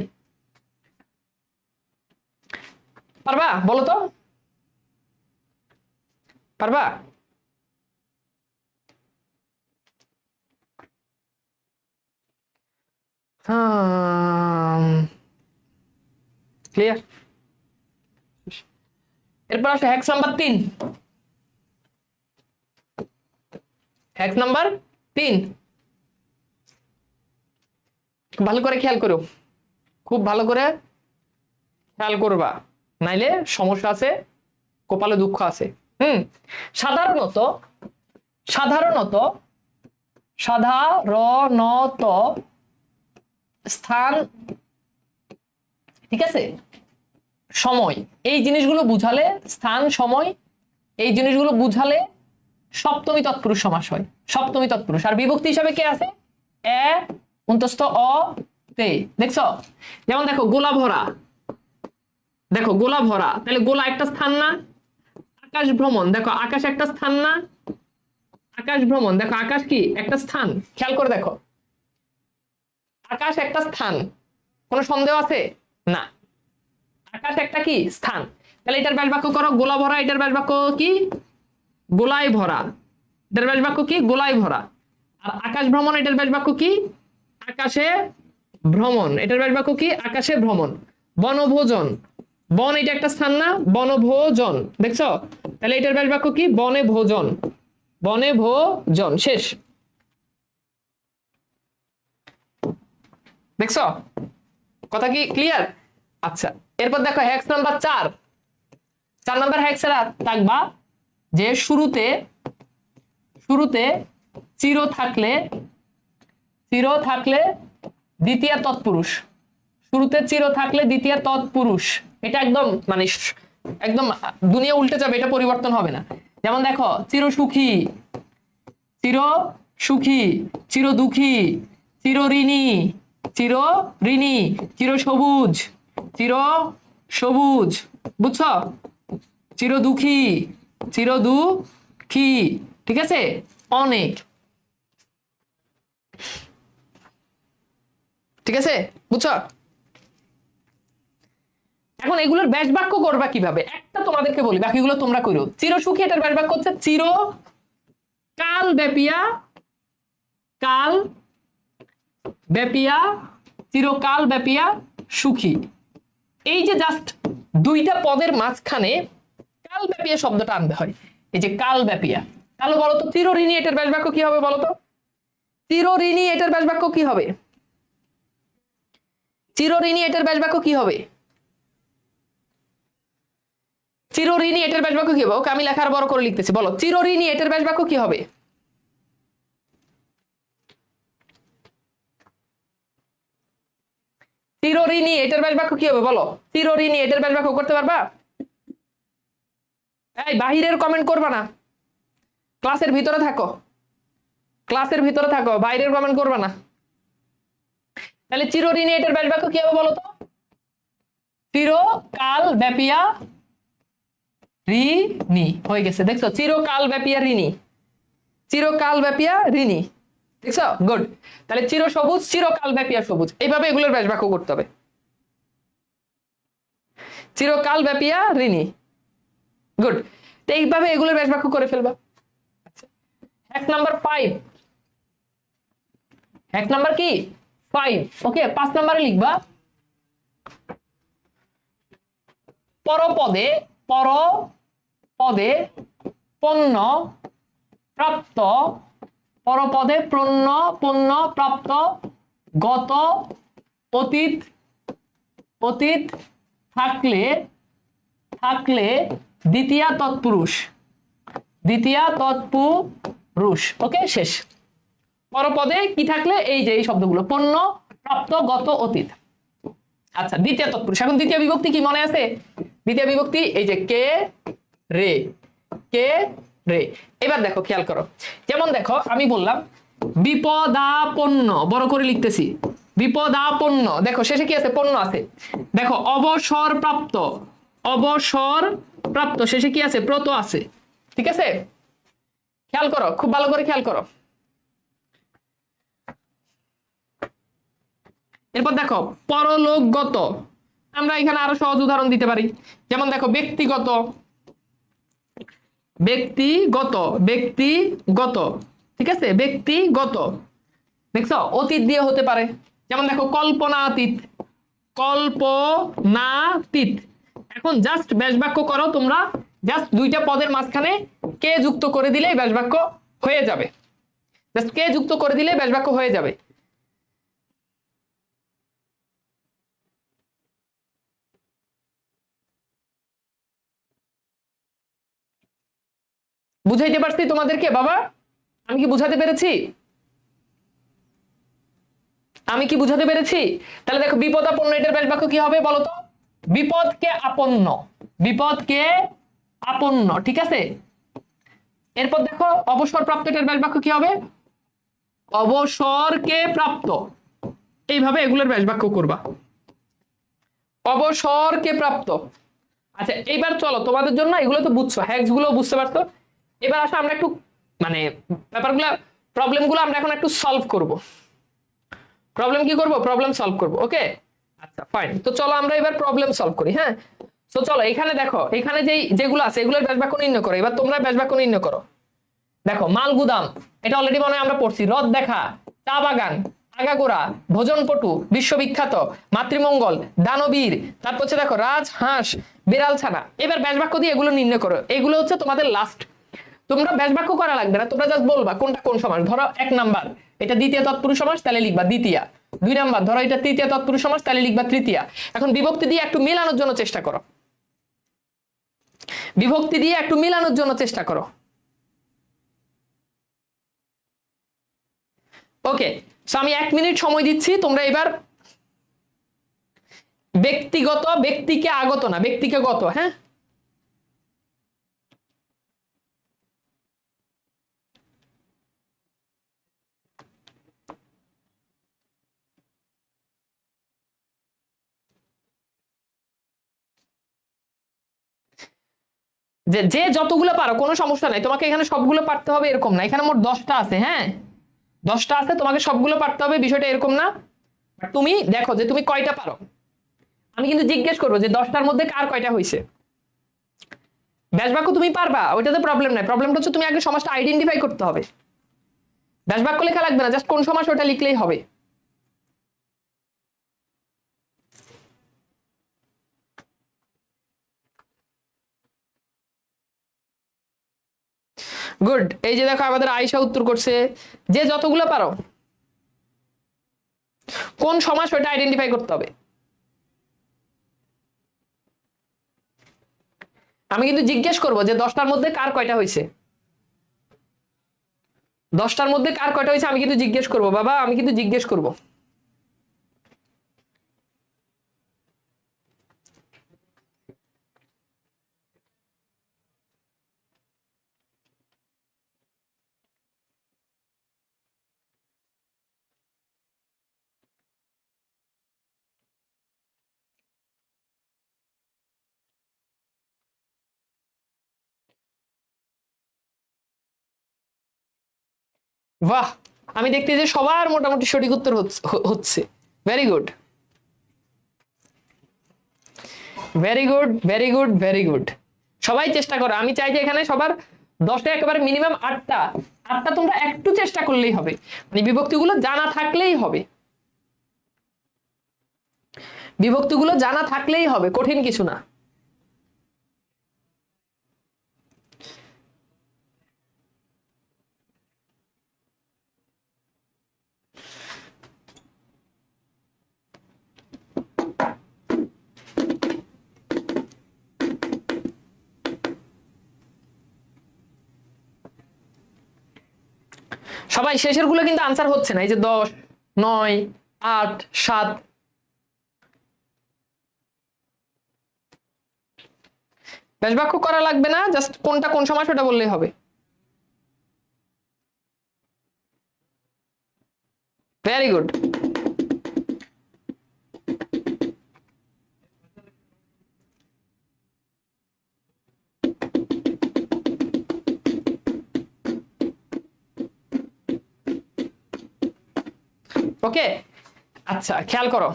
পারবা? বলো তো, পারবা? ক্লিয়ার? এরপর আসে হ্যাক্স নাম্বার 3। হ্যাক্স নাম্বার 3, ভালো করে খেয়াল করো, খুব ভালো করে খেয়াল করবা, নাইলে সমস্যা আছে, কপালে দুঃখ আছে। সাধারণত, সাধারণত, সাধারণত স্থান, ঠিক আছে, সময়, এই জিনিসগুলো বুঝালে, স্থান সময় এই জিনিসগুলো বুঝালে সপ্তমী তৎপুরুষ সমাস হয়। সপ্তমী তৎপুরুষ। আর বিভক্তি হিসাবে কে আছে? এ অন্তস্থ অ তে। দেখছো? যেমন দেখো গোলা ভরা, দেখো গোলা ভরা, তাহলে গোলা একটা স্থান না? আকাশ ভ্রমণ, দেখো আকাশ একটা স্থান না? আকাশ ভ্রমণ, দেখো আকাশ কি একটা স্থান? খেয়াল করে দেখো, আকাশ একটা স্থান, কোনো সন্দেহ আছে? না, আকাশ একটা কি স্থান। তাহলে এটার ব্যাস বাক্য করো গোলা ভরা, এটার ব্যাস বাক্য কি? গোলায় ভরা। এটার ব্যাস বাক্য কি? গোলায় ভরা। আর আকাশ ভ্রমণ, এটার ব্যাস বাক্য কি? আকাশে ভ্রমণ। এটার ব্যাস বাক্য কি? আকাশে ভ্রমণ। বনভোজন, বন এটা একটা স্থান না? বনভোজন, দেখছো? তাহলে এটার ব্যাস বাক্য কি? বনে ভোজন, বনে ভোজন। শেষ। দেখছো কথা কি ক্লিয়ার? আচ্ছা এরপর দেখো হ্যাক্স নাম্বার 4। 4 নাম্বার হ্যাক্স এর থাকবা যে শুরুতে, শুরুতে চির থাকলে, চির থাকলে দ্বিতীয় তৎপুরুষ। শুরুতে চির থাকলে দ্বিতীয় তৎপুরুষ, এটা একদম মানে একদম দুনিয়া উল্টে যাবে, এটা পরিবর্তন হবে না। যেমন দেখো চির সুখী, চির সুখী, চির দুঃখী, চির ঋণী, চির ঋণী, চির সবুজ, চির সবুজ, বুঝছো? চির দুঃখী, চির দুঃখী, ঠিক আছে, অনেক। ঠিক আছে, বুঝছো? এখন এগুলোর ব্যাস বাক্য করবা কিভাবে, একটা তোমাদেরকে বলি, বাকিগুলো তোমরা করো। চিরসুখী, এটার ব্যাস বাক্য হচ্ছে চির কাল ব্যাপিয়া, কাল ব্যাপিয়া, চিরকাল ব্যাপিয়া সুখী। এই যে জাস্ট দুইটা পদের মাঝখানে কাল ব্যাপিয়া শব্দটা আনতে হয়। এই যে কাল ব্যাপিয়া, তাহলে বলতো চিরঋণী এটার ব্যাস বাক্য কি হবে বলতো? চিরঋণী এটার ব্যাস বাক্য কি হবে? চিরঋণী এটার ব্যাস বাক্য কি হবে? চিরঋণী এটার ব্যাস বাক্য কি হবে? ওকে, আমি লেখার বড় করে লিখতেছি, বলো চিরঋণী এটার ব্যাস বাক্য কি হবে? চিরঋণী এটার ব্যাস বাক্য কি হবে বলো? চিরঋণী এটার ব্যাস বাক্য করতে পারবা? এই বাহিরের কমেন্ট করবা না, ক্লাসের ভিতরে থাকো, ক্লাসের ভিতরে থাকো, বাইরের কমেন্ট করবা না। তাহলে চিরঋণী এটার ব্যাস বাক্য কি হবে বলো তো? চিরকাল ব্যাপিয়া ঋণী হয়ে গেছে, দেখছো? চিরকাল ব্যাপিয়া ঋণী, চিরকাল ব্যাপিয়া ঋণী, দেখছো? গুড। তাহলে চির সবুজ, চিরকাল ব্যাপিয়া সবুজ, এইভাবে এগুলোর ব্যাস বাক্য করতে হবে। চিরকাল ব্যাপিয়া ঋণী, গুড। তো এইভাবে এগুলোর ব্যাস বাক্য করে ফেলবা। আচ্ছা, হ্যাক নাম্বার 5, হ্যাক নাম্বার কি 5। ওকে, 5 নম্বরে লিখবা পরপদে, পরপদে পণ্য প্রাপ্ত, পরপদে পণ্য, পণ্য প্রাপ্ত গত অতীত, অতীত থাকলে, থাকলে দ্বিতীয়া তৎপুরুষ, দ্বিতীয়া তৎপুরুষ। ওকে, শেষ। পরপদে কি থাকলে? এই যে এই শব্দগুলো, পণ্য প্রাপ্ত গত অতীত। আচ্ছা, দ্বিতীয় তৎপুরুষ। এখন দ্বিতীয় বিভক্তি কি মনে আছে? দ্বিতীয় বিভক্তি এই যে কে রে, কে রে। এবার দেখো, খেয়াল করো, যেমন দেখো আমি বললাম বিপদাপন্ন, বড় করে লিখতেছি, বিপদাপন্ন। দেখো শেষে কি আছে? পণ্য আছে। দেখো অবসর প্রাপ্ত, অবসর প্রাপ্ত, শেষে কি আছে? প্রত আছে। ঠিক আছে, খেয়াল করো, খুব ভালো করে খেয়াল করো। এরপর দেখো পরলোকগত, আমরা এখানে আরো সহজ উদাহরণ দিতে পারি। যেমন দেখো ব্যক্তিগত, ব্যক্তিগত, ব্যক্তিগত, ঠিক আছে, ব্যক্তিগত। দেখছো, অতীত দিয়ে হতে পারে। যেমন দেখো কল্পনাতীত, কল্পনাতীত। এখন জাস্ট ব্যাস বাক্য করো তোমরা, জাস্ট দুইটা পদের মাঝখানে কে যুক্ত করে দিলে ব্যাস বাক্য হয়ে যাবে, জাস্ট কে যুক্ত করে দিলে ব্যাস বাক্য হয়ে যাবে। বুঝাইতে পারছি তোমাদেরকে বাবা? আমি কি বুঝাতে পেরেছি? আমি কি বুঝাতে পেরেছি? তাহলে দেখো বিপদাপন্ন এটার ব্যাস বাক্য কি হবে বলতো? বিপদকে আপন্ন, বিপদকে আপন্ন। ঠিক আছে, এরপর দেখো অবসর প্রাপ্ত এটার ব্যাস বাক্য কি হবে? অবসরকে প্রাপ্ত। এইভাবে এগুলোর ব্যাস বাক্য করবা, অবসরকে প্রাপ্ত। আচ্ছা, এইবার চলো, তোমাদের জন্য এগুলো তো বুঝছো, হ্যাক্স গুলো বুঝতে পারতো। এবার আসো আমরা একটু মানে ব্যাপারগুলো, প্রবলেম গুলো আমরা এখন একটু সলভ করব। প্রবলেম কি করব? প্রবলেম সলভ করব। ওকে, আচ্ছা ফাইন। তো চলো আমরা এবার প্রবলেম সলভ করি। হ্যাঁ, তো চলো এখানে দেখো, এখানে যেগুলো আছে এগুলোর ব্যাস বাক্য নির্ণয় করো। এবার তোমরা ব্যাস বাক্য নির্ণয় করো। দেখো মালগুদাম, এটা অলরেডি মনে হয় আমরা পড়ছি। হ্রদ দেখা, চা বাগান, আগাগোড়া, ভোজনপটু, বিশ্ববিখ্যাত, মাতৃমঙ্গল, দানবীর, তারপর হচ্ছে দেখো রাজ হাঁস, বিড়াল ছানা। এবার ব্যাস বাক্য দিয়ে এগুলো নির্ণয় করো। এগুলো হচ্ছে তোমাদের লাস্ট, তোমরা ব্যাস বাক্য করা লাগবে না, তোমরা জাস্ট বলবা কোনটা কোন সমাস। ধরো 1 নাম্বার এটা দ্বিতীয় তৎপুরুষ সমাস, তাহলে লিখবা দ্বিতীয়া। 2 নাম্বার ধরো এটা তৃতীয় তৎপুরুষ সমাস, তাহলে লিখবা তৃতীয়া। এখন বিভক্তি দিয়ে একটু মেলানোর জন্য চেষ্টা করো, বিভক্তি দিয়ে একটু মেলানোর জন্য চেষ্টা করো। ওকে, সো আমি 1 মিনিট সময় দিচ্ছি, তোমরা এবার ব্যক্তিগত, ব্যক্তিকে আগত না, ব্যক্তিকে গত। হ্যাঁ, যে যে যতগুলো পারো কোনো সমস্যা নাই, তোমাকে এখানে সবগুলো পারতে হবে এরকম না, এখানে মোট 10টা আছে, হ্যাঁ 10টা আছে, তোমাকে সবগুলো পারতে হবে বিষয়টা এরকম না। তুমি দেখো যে তুমি কয়টা পারো, আমি কিন্তু জিজ্ঞেস করবো যে 10টার মধ্যে কার কয়টা হয়েছে। ব্যাসবাক্য তুমি পারবা, ওইটাতে প্রবলেম নাই, প্রবলেমটা হচ্ছে তুমি আগে সমাজটা আইডেন্টিফাই করতে হবে। ব্যাসবাক্য লেখা লাগবে না, জাস্ট কোন সমাস ওটা লিখলেই হবে। গুড, এই যে দেখো আমাদের আয়েশা উত্তর করছে যে যতগুলো পারো, কোন সমাস ওটা আইডেন্টিফাই করতে হবে। আমি কিন্তু জিজ্ঞেস করবো যে 10টার মধ্যে কার কয়টা হয়েছে, 10টার মধ্যে কার কয়টা হয়েছে আমি কিন্তু জিজ্ঞেস করবো বাবা, আমি কিন্তু জিজ্ঞেস করবো। বাহ, আমি দেখতে যে সবার মোটামুটি সঠিক উত্তর হচ্ছে। Very good, very good, very good, very good. সবাই চেষ্টা করো, আমি চাই যে এখানে সবার 10টা একেবারে মিনিমাম 8টা, 8টা তোমরা একটু চেষ্টা করলেই হবে, মানে বিভক্তিগুলো জানা থাকলেই হবে, বিভক্তিগুলো জানা থাকলেই হবে, কঠিন কিছু না। সবাই শেষের গুলো কিন্তু আনসার হচ্ছে না, এই যে 10, 9, 8, 7, ব্যাসবাক্য করা লাগবে না, জাস্ট কোনটা কোন সমাস ওটা বললেই হবে। Very good. ওকে, আচ্ছা খেয়াল করো,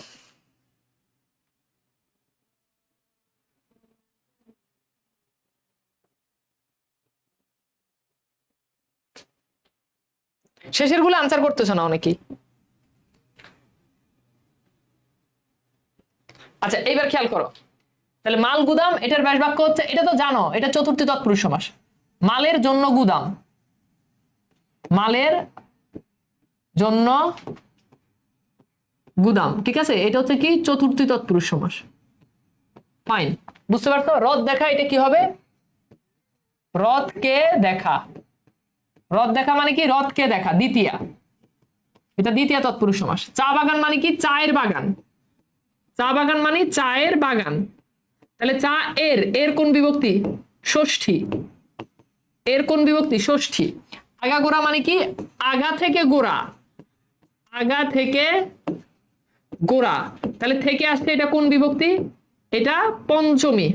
শেষের গুলো আনসার করতেছ না অনেকেই। আচ্ছা এইবার খেয়াল করো, তাহলে মাল গুদাম এটার ব্যাস বাক্য হচ্ছে, এটা তো জানো এটা চতুর্থী তৎপুরুষ সমাস, মালের জন্য গুদাম, মালের জন্য গুদাম, ঠিক আছে, এটা হচ্ছে কি চতুর্থী তৎপুরুষ সমাস। ফাইন, বুঝতে পারছো, রথ দেখা এটা কি হবে, রথকে দেখা, রথ দেখা মানে কি রথকে দেখা, দ্বিতীয়া, এটা দ্বিতীয় তৎপুরুষ সমাস। চা বাগান মানে কি চায়ের বাগান, চা বাগান মানে চায়ের বাগান, তাহলে চা এর, এর কোন বিভক্তি, ষষ্ঠী, এর কোন বিভক্তি, ষষ্ঠী। আগাগোড়া মানে কি আগা থেকে গোড়া, আগা থেকে গোড়া, তাহলে থেকে আসছে এটা কোন বিভক্তি, এটা পঞ্চমী,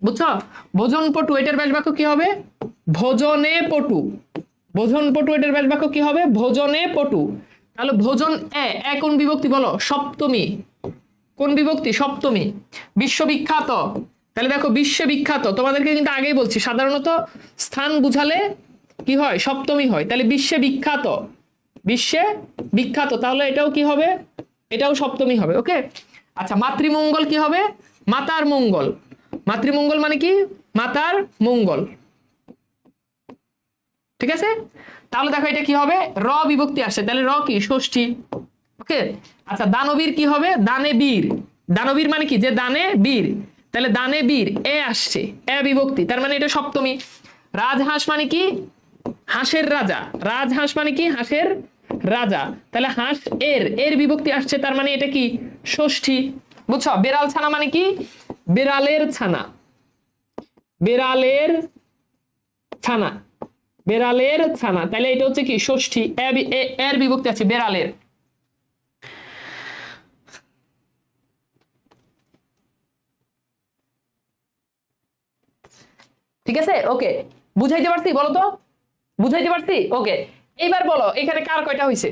বুঝছো। ভোজন পটু এটার ব্যাস বাক্য কি হবে, ভোজনে পটু, ভোজন পটু এটার ব্যাস বাক্য কি হবে, ভোজনে পটু। তাহলে ভোজন এ কোন বিভক্তি বলো, সপ্তমী, কোন বিভক্তি, সপ্তমী। বিশ্ববিখ্যাত, তাহলে দেখো বিশ্ববিখ্যাত, তোমাদেরকে কিন্তু আগেই বলছি সাধারণত স্থান বুঝালে কি হয়, সপ্তমী হয়, তাহলে বিশ্বে বিখ্যাত, বিশ্বে বিখ্যাত, তাহলে এটাও কি হবে, এটাও সপ্তমী হবে। ওকে, আচ্ছা মাতৃমঙ্গল কি হবে, মাতার মঙ্গল, মাতৃমঙ্গল মানে কি মাতার মঙ্গল, ঠিক আছে। তাহলে দেখো এটা কি হবে, র বিভক্তি আসছে, তাহলে র কি ষষ্ঠী। ওকে, আচ্ছা দানবীর কি হবে, দানে বীর, দানবীর মানে কি যে দানে বীর, তাহলে দানে বীর এ আসছে, এ বিভক্তি, তার মানে এটা সপ্তমী। রাজহাঁস মানে কি হাঁসের রাজা, রাজহাঁস মানে কি হাঁসের রাজা, তাহলে হাঁস এর, এর বিভক্তি আসছে, তার মানে এটা কি ষষ্ঠী, বুঝছো। বেড়াল ছানা মানে কি বেড়ালের ছানা, বেড়ালের ছানা, বেড়ালের ছানা, তাহলে এটা হচ্ছে কি ষষ্ঠী, এর বিভক্তি আছে বেড়ালের। ঠিক আছে, ওকে, বুঝাইতে পারছি? বলো তো, বুঝাইতে পারছি? ওকে, এইবার বলো এখানে কার কয়টা হয়েছে?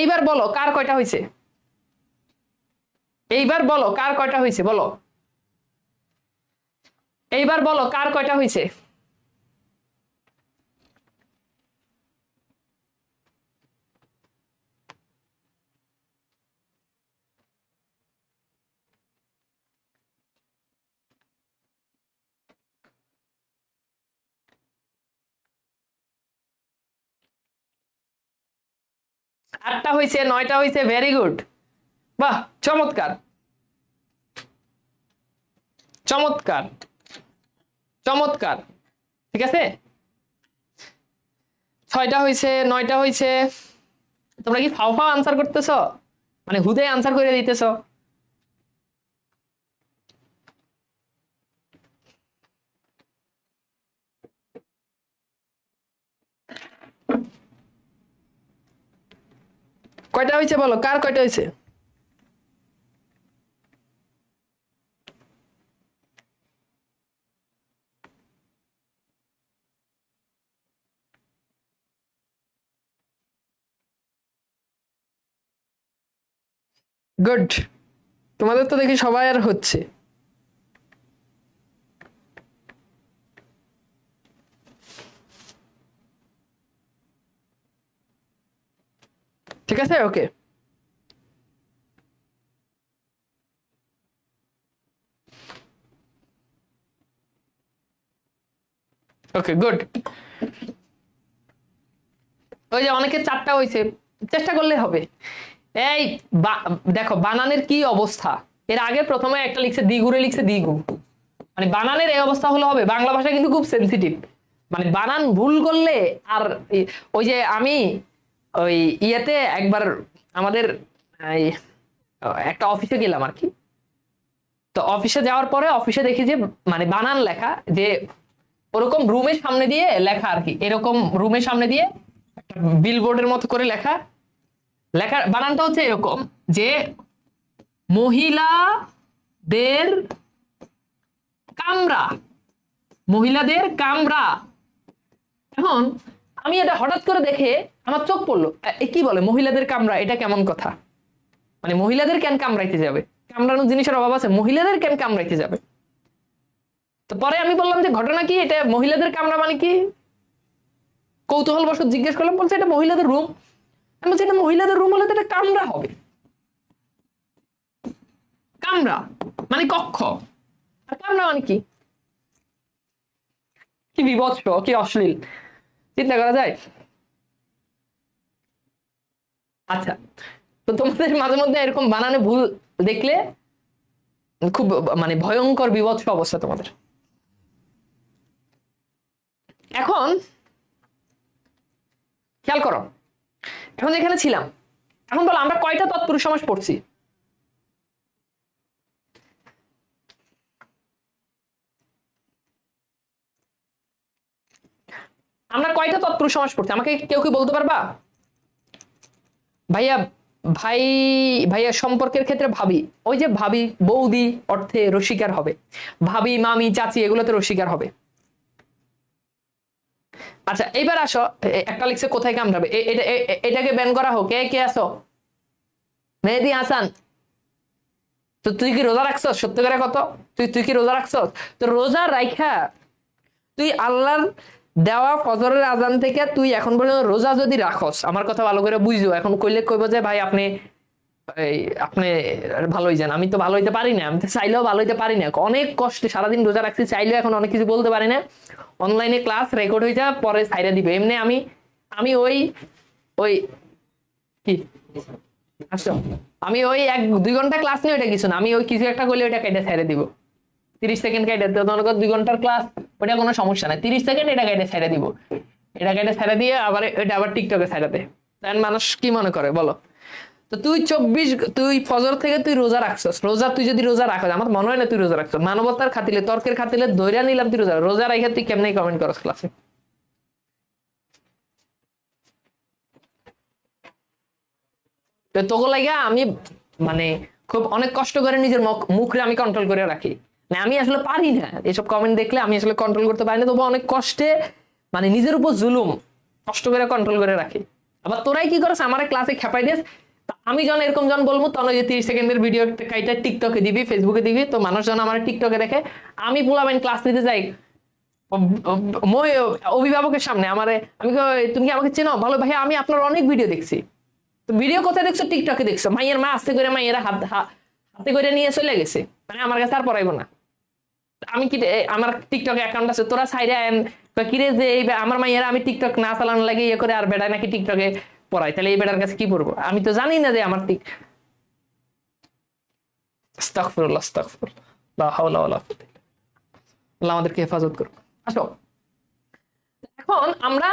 এইবার বলো কার কয়টা হয়েছে? এইবার বলো কার কয়টা হয়েছে? বলো, এইবার বলো কার কয়টা হয়েছে? আটটা হয়েছে, নয়টা হয়েছে, ভেরি গুড, বাহ, চমৎকার, চমৎকার, চমৎকার। ঠিক আছে, ছয়টা হয়েছে, নয়টা হয়েছে। তোমরা কি ফাও ফাও আনসার করতেছ, মানে হুদে আনসার করে দিতেছ? কয়টা হয়েছে বলো, কার কয়টা হয়েছে? গুড, তোমাদের তো দেখি সবাই আর হচ্ছে। ঠিক আছে, ওকে, ওকে, গুড। ওই যে অনেকে চারটা হয়েছে, চেষ্টা করলে হবে। এই দেখো বানানের কি অবস্থা, এর আগে প্রথমে একটা লিখছে দ্বিগুরে, লিখছে দ্বিগু, মানে বানানের এই অবস্থা হলে হবে? বাংলা ভাষা কিন্তু খুব সেন্সিটিভ, মানে বানান ভুল করলে আর ওই যে আমি ওই ইয়েতে একবার আমাদের এই একটা অফিসে গেলাম আর কি, তো অফিসে যাওয়ার পরে অফিসে দেখি যে মানে বানান লেখা, যে ওরকম রুমের সামনে দিয়ে লেখা আর কি, এরকম রুমের সামনে দিয়ে বিলবোর্ডের মতো করে লেখা, লেখার বানানটা হচ্ছে এরকম যে মহিলাদের কামরা, মহিলাদের কামরা। এখন আমি এটা হঠাৎ করে দেখে আমার চোখ পড়লো, কি বলে মহিলাদের কামরা, এটা কেমন কথা? মানে মহিলাদের কেন কামড়াইতে যাবে? কামড়ানোর জিনিসের অভাব আছে, মহিলাদের কেন কামড়াইতে যাবে? তো পরে আমি বললাম যে ঘটনা কি, এটা মহিলাদের কামরা মানে কি? কৌতূহল বশত জিজ্ঞেস করলাম, বলছে এটা মহিলাদের রুম। আমি বলছি এটা মহিলাদের রুম হলে তো এটা কামরা হবে, কামরা মানে কক্ষ, আর কামরা মানে কি? কি বিভৎস, কি অশ্লীল, চিন্তা করা যায়? আচ্ছা, তো তোমাদের মাঝে মধ্যে এরকম বানানে ভুল দেখলে খুব মানে ভয়ঙ্কর বিভৎস অবস্থা তোমাদের। এখন খেয়াল করো, এখন যেখানে ছিলাম, এখন বলো আমরা কয়টা তৎপুরুষ সমাস পড়ছি? আমরা কয়টা তৎপুরুষ সমাস পড়ছি? আমাকে কেউ কি বলতে পারবা? ভাইয়া, ভাই, ভাইয়া সম্পর্কের ক্ষেত্রে ভাবি, ওই যে ভাবি বৌদি অর্থে রসিকার হবে, ভাবি মামি চাচি এগুলোতে রসিকার হবে। আচ্ছা এইবার আসো, একটা লিখছে কোথায় কামড়াবে, এটাকে ব্যান করা হোক। কে কে আসো? মেহেদি হাসান, তো তুই কি রোজা রাখছস? সত্য করে কত, তুই তুই কি রোজা রাখছস? তো রোজা রাইখা তুই আল্লাহর দেওয়া ফজরের আজান থেকে তুই এখন পর্যন্ত রোজা যদি রাখস, আমার কথা ভালো করে বুঝো, এখন কইলে কইব যে ভাই আপনি এই আপনি ভালোই যান, আমি তো ভালো হইতে পারি না, আমি তো চাইলেও ভালো হইতে পারি না, অনেক কষ্টে সারাদিন রোজা রাখছি, চাইলেও এখন অনেক কিছু বলতে পারি না, অনলাইনে ক্লাস রেকর্ড হয়ে যা পরে সাইডে দিবে এমনি। আমি আমি ওই ওই কি আসো, আমি ওই 1-2 ঘন্টা ক্লাস নিয়ে ওইটা কিছু না, আমি ওই কিছু একটা করলে ওইটা কেটে ছেড়ে দিব, 30 সেকেন্ড কেটে, মনে করো 2 ঘন্টার ক্লাস, ওটা কোনো সমস্যা নাই, 30 সেকেন্ড এটা কেটে ছেড়ে দিব, এটা কেটে ছেড়ে দিয়ে আবার এটা আবার টিকটকে ছেড়াতে, তাই মানুষ কি মনে করে বলো? তো তুই 24, তুই ফজর থেকে তুই রোজা রাখছস, রোজা তুই যদি রোজা রাখো, আমার মনে হয় না তুই রোজা রাখছস, মানবতার খাতিলে তর্কের খাতিলে ধৈর্য নিলাম তুই রোজা, রোজা রাখে তুই কেমনে কমেন্ট করস ক্লাসে? তো তোকে লাগা আমি মানে খুব অনেক কষ্ট করে নিজের মুখরে আমি কন্ট্রোল করে রাখি, মানে আমি আসলে পারি না এসব কমেন্ট দেখলে, আমি আসলে কন্ট্রোল করতে পারি না, তবু অনেক কষ্টে মানে নিজের উপর জুলুম কষ্ট করে কন্ট্রোল করে রাখি। আবার তোরাই কি করছ আমার ক্লাসে খেপাই দিস, আমি যখন এরকম যখন বলবো তখন ওই যে 30 সেকেন্ডের ভিডিও কাইটা টিকটকে দিবি, ফেসবুকে দিবি, তো মানুষ যখন আমার টিকটকে দেখে আমি পোলাবেন ক্লাস নিতে যাই অভিভাবকের সামনে আমারে, আমি তুমি কি আমাকে চেনো, ভালো ভাই আমি আপনার অনেক ভিডিও দেখছি। তো ভিডিও কোথায় দেখছো? টিকটকে দেখছো। মাইয়ের মা আস্তে করে মাইয়েরা হাতে করে নিয়ে চলে গেছে, মানে আমার কাছে আর পড়াইবো না। আমি কি আমার টিকটক অ্যাকাউন্ট আছে, তোরা সাইডে কিরে যে আমার মাইয়েরা আমি টিকটক না চালানো লাগে ইয়ে করে আর বেড়ায় নাকি টিকটকে পড়াই, তাহলে এই বেটার কাছে কি পড়বো? আমি তো জানি না যে আমার আস্তাগফিরুল্লাহ আস্তাগফিরুল্লাহ লা হাওলা ওয়ালা কুওয়াতা ইল্লা বিল্লাহ। আল্লাহ আমাদেরকে হেফাজত করুন। আসো এখন আমরা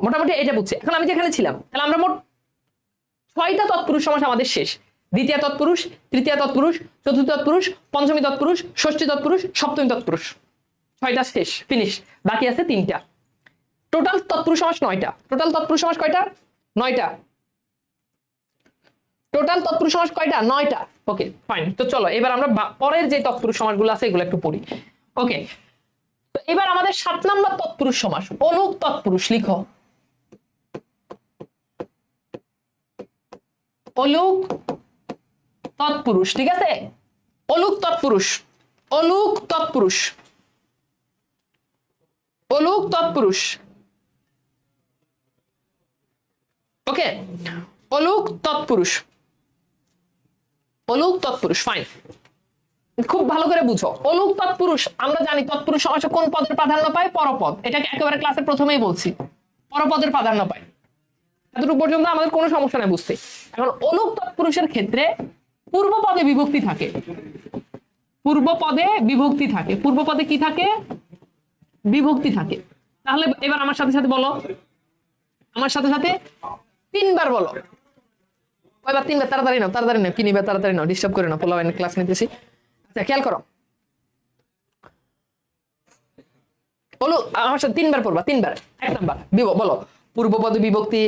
মোটামুটি এটা বুঝছি। এখন আমি যেখানে ছিলাম, তাহলে আমরা মোট 6টা তৎপুরুষ সমাস আমাদের শেষ। দ্বিতীয় তৎপুরুষ, তৃতীয় তৎপুরুষ, চতুর্থ তৎপুরুষ, পঞ্চমী তৎপুরুষ, ষষ্ঠী তৎপুরুষ, সপ্তমী তৎপুরুষ, 6টা শেষ, ফিনিশ। বাকি আছে 3টা। টোটাল তৎপুরুষ সমাস 9টা। টোটাল তৎপুরুষ সমাস কয়টা? 9টা। টোটাল তৎপুরুষ সমাস কয়টা? 9টা। Okay fine. তো চলো এবার আমরা পরের যে তৎপুরুষ সমাসগুলো আছে এগুলো একটু পড়ি। ওকে, তো এবার আমাদের 7 নম্বর তৎপুরুষ সমাস, অলুক তৎপুরুষ। লিখো অলুক তৎপুরুষ। ঠিক আছে, অলুক তৎপুরুষ, অলুক তৎপুরুষ, অলুক তৎপুরুষ। ওকে, অলুক তৎপুরুষ, অলুক তৎপুরুষ। ফাইন, খুব ভালো করে বুঝো। অলুক তৎপুরুষ আমরা জানি তৎপুরুষ সমাসে কোন পদের প্রাধান্য পায়? পরপদ। এটাকে একেবারে ক্লাসের প্রথমেই বলছি, পরপদের প্রাধান্য পায়। এতটুকু পর্যন্ত আমাদের কোনো সমস্যা নাই বুঝতে। এখন অলুক তৎপুরুষের ক্ষেত্রে পূর্ব পদে বিভক্তি থাকে, পূর্ব পদে বিভক্তি থাকে। পূর্ব পদে কি থাকে? বিভক্তি থাকে। তাহলে এবার আমার সাথে সাথে বলো, আমার সাথে সাথে 3বার বলো। কয়বার? 3বার। তাড়াতাড়ি নাও, তাড়াতাড়ি নাও, কি নিবে তাড়াতাড়ি নাও, ডিস্টার্ব করে না, পোলাবেন ক্লাস নিতেছি। আচ্ছা খেয়াল করো, বলো আমার সাথে 3বার পড়বা, 3বার। 1 নাম্বার বলো, পূর্ব পদে বিভক্তি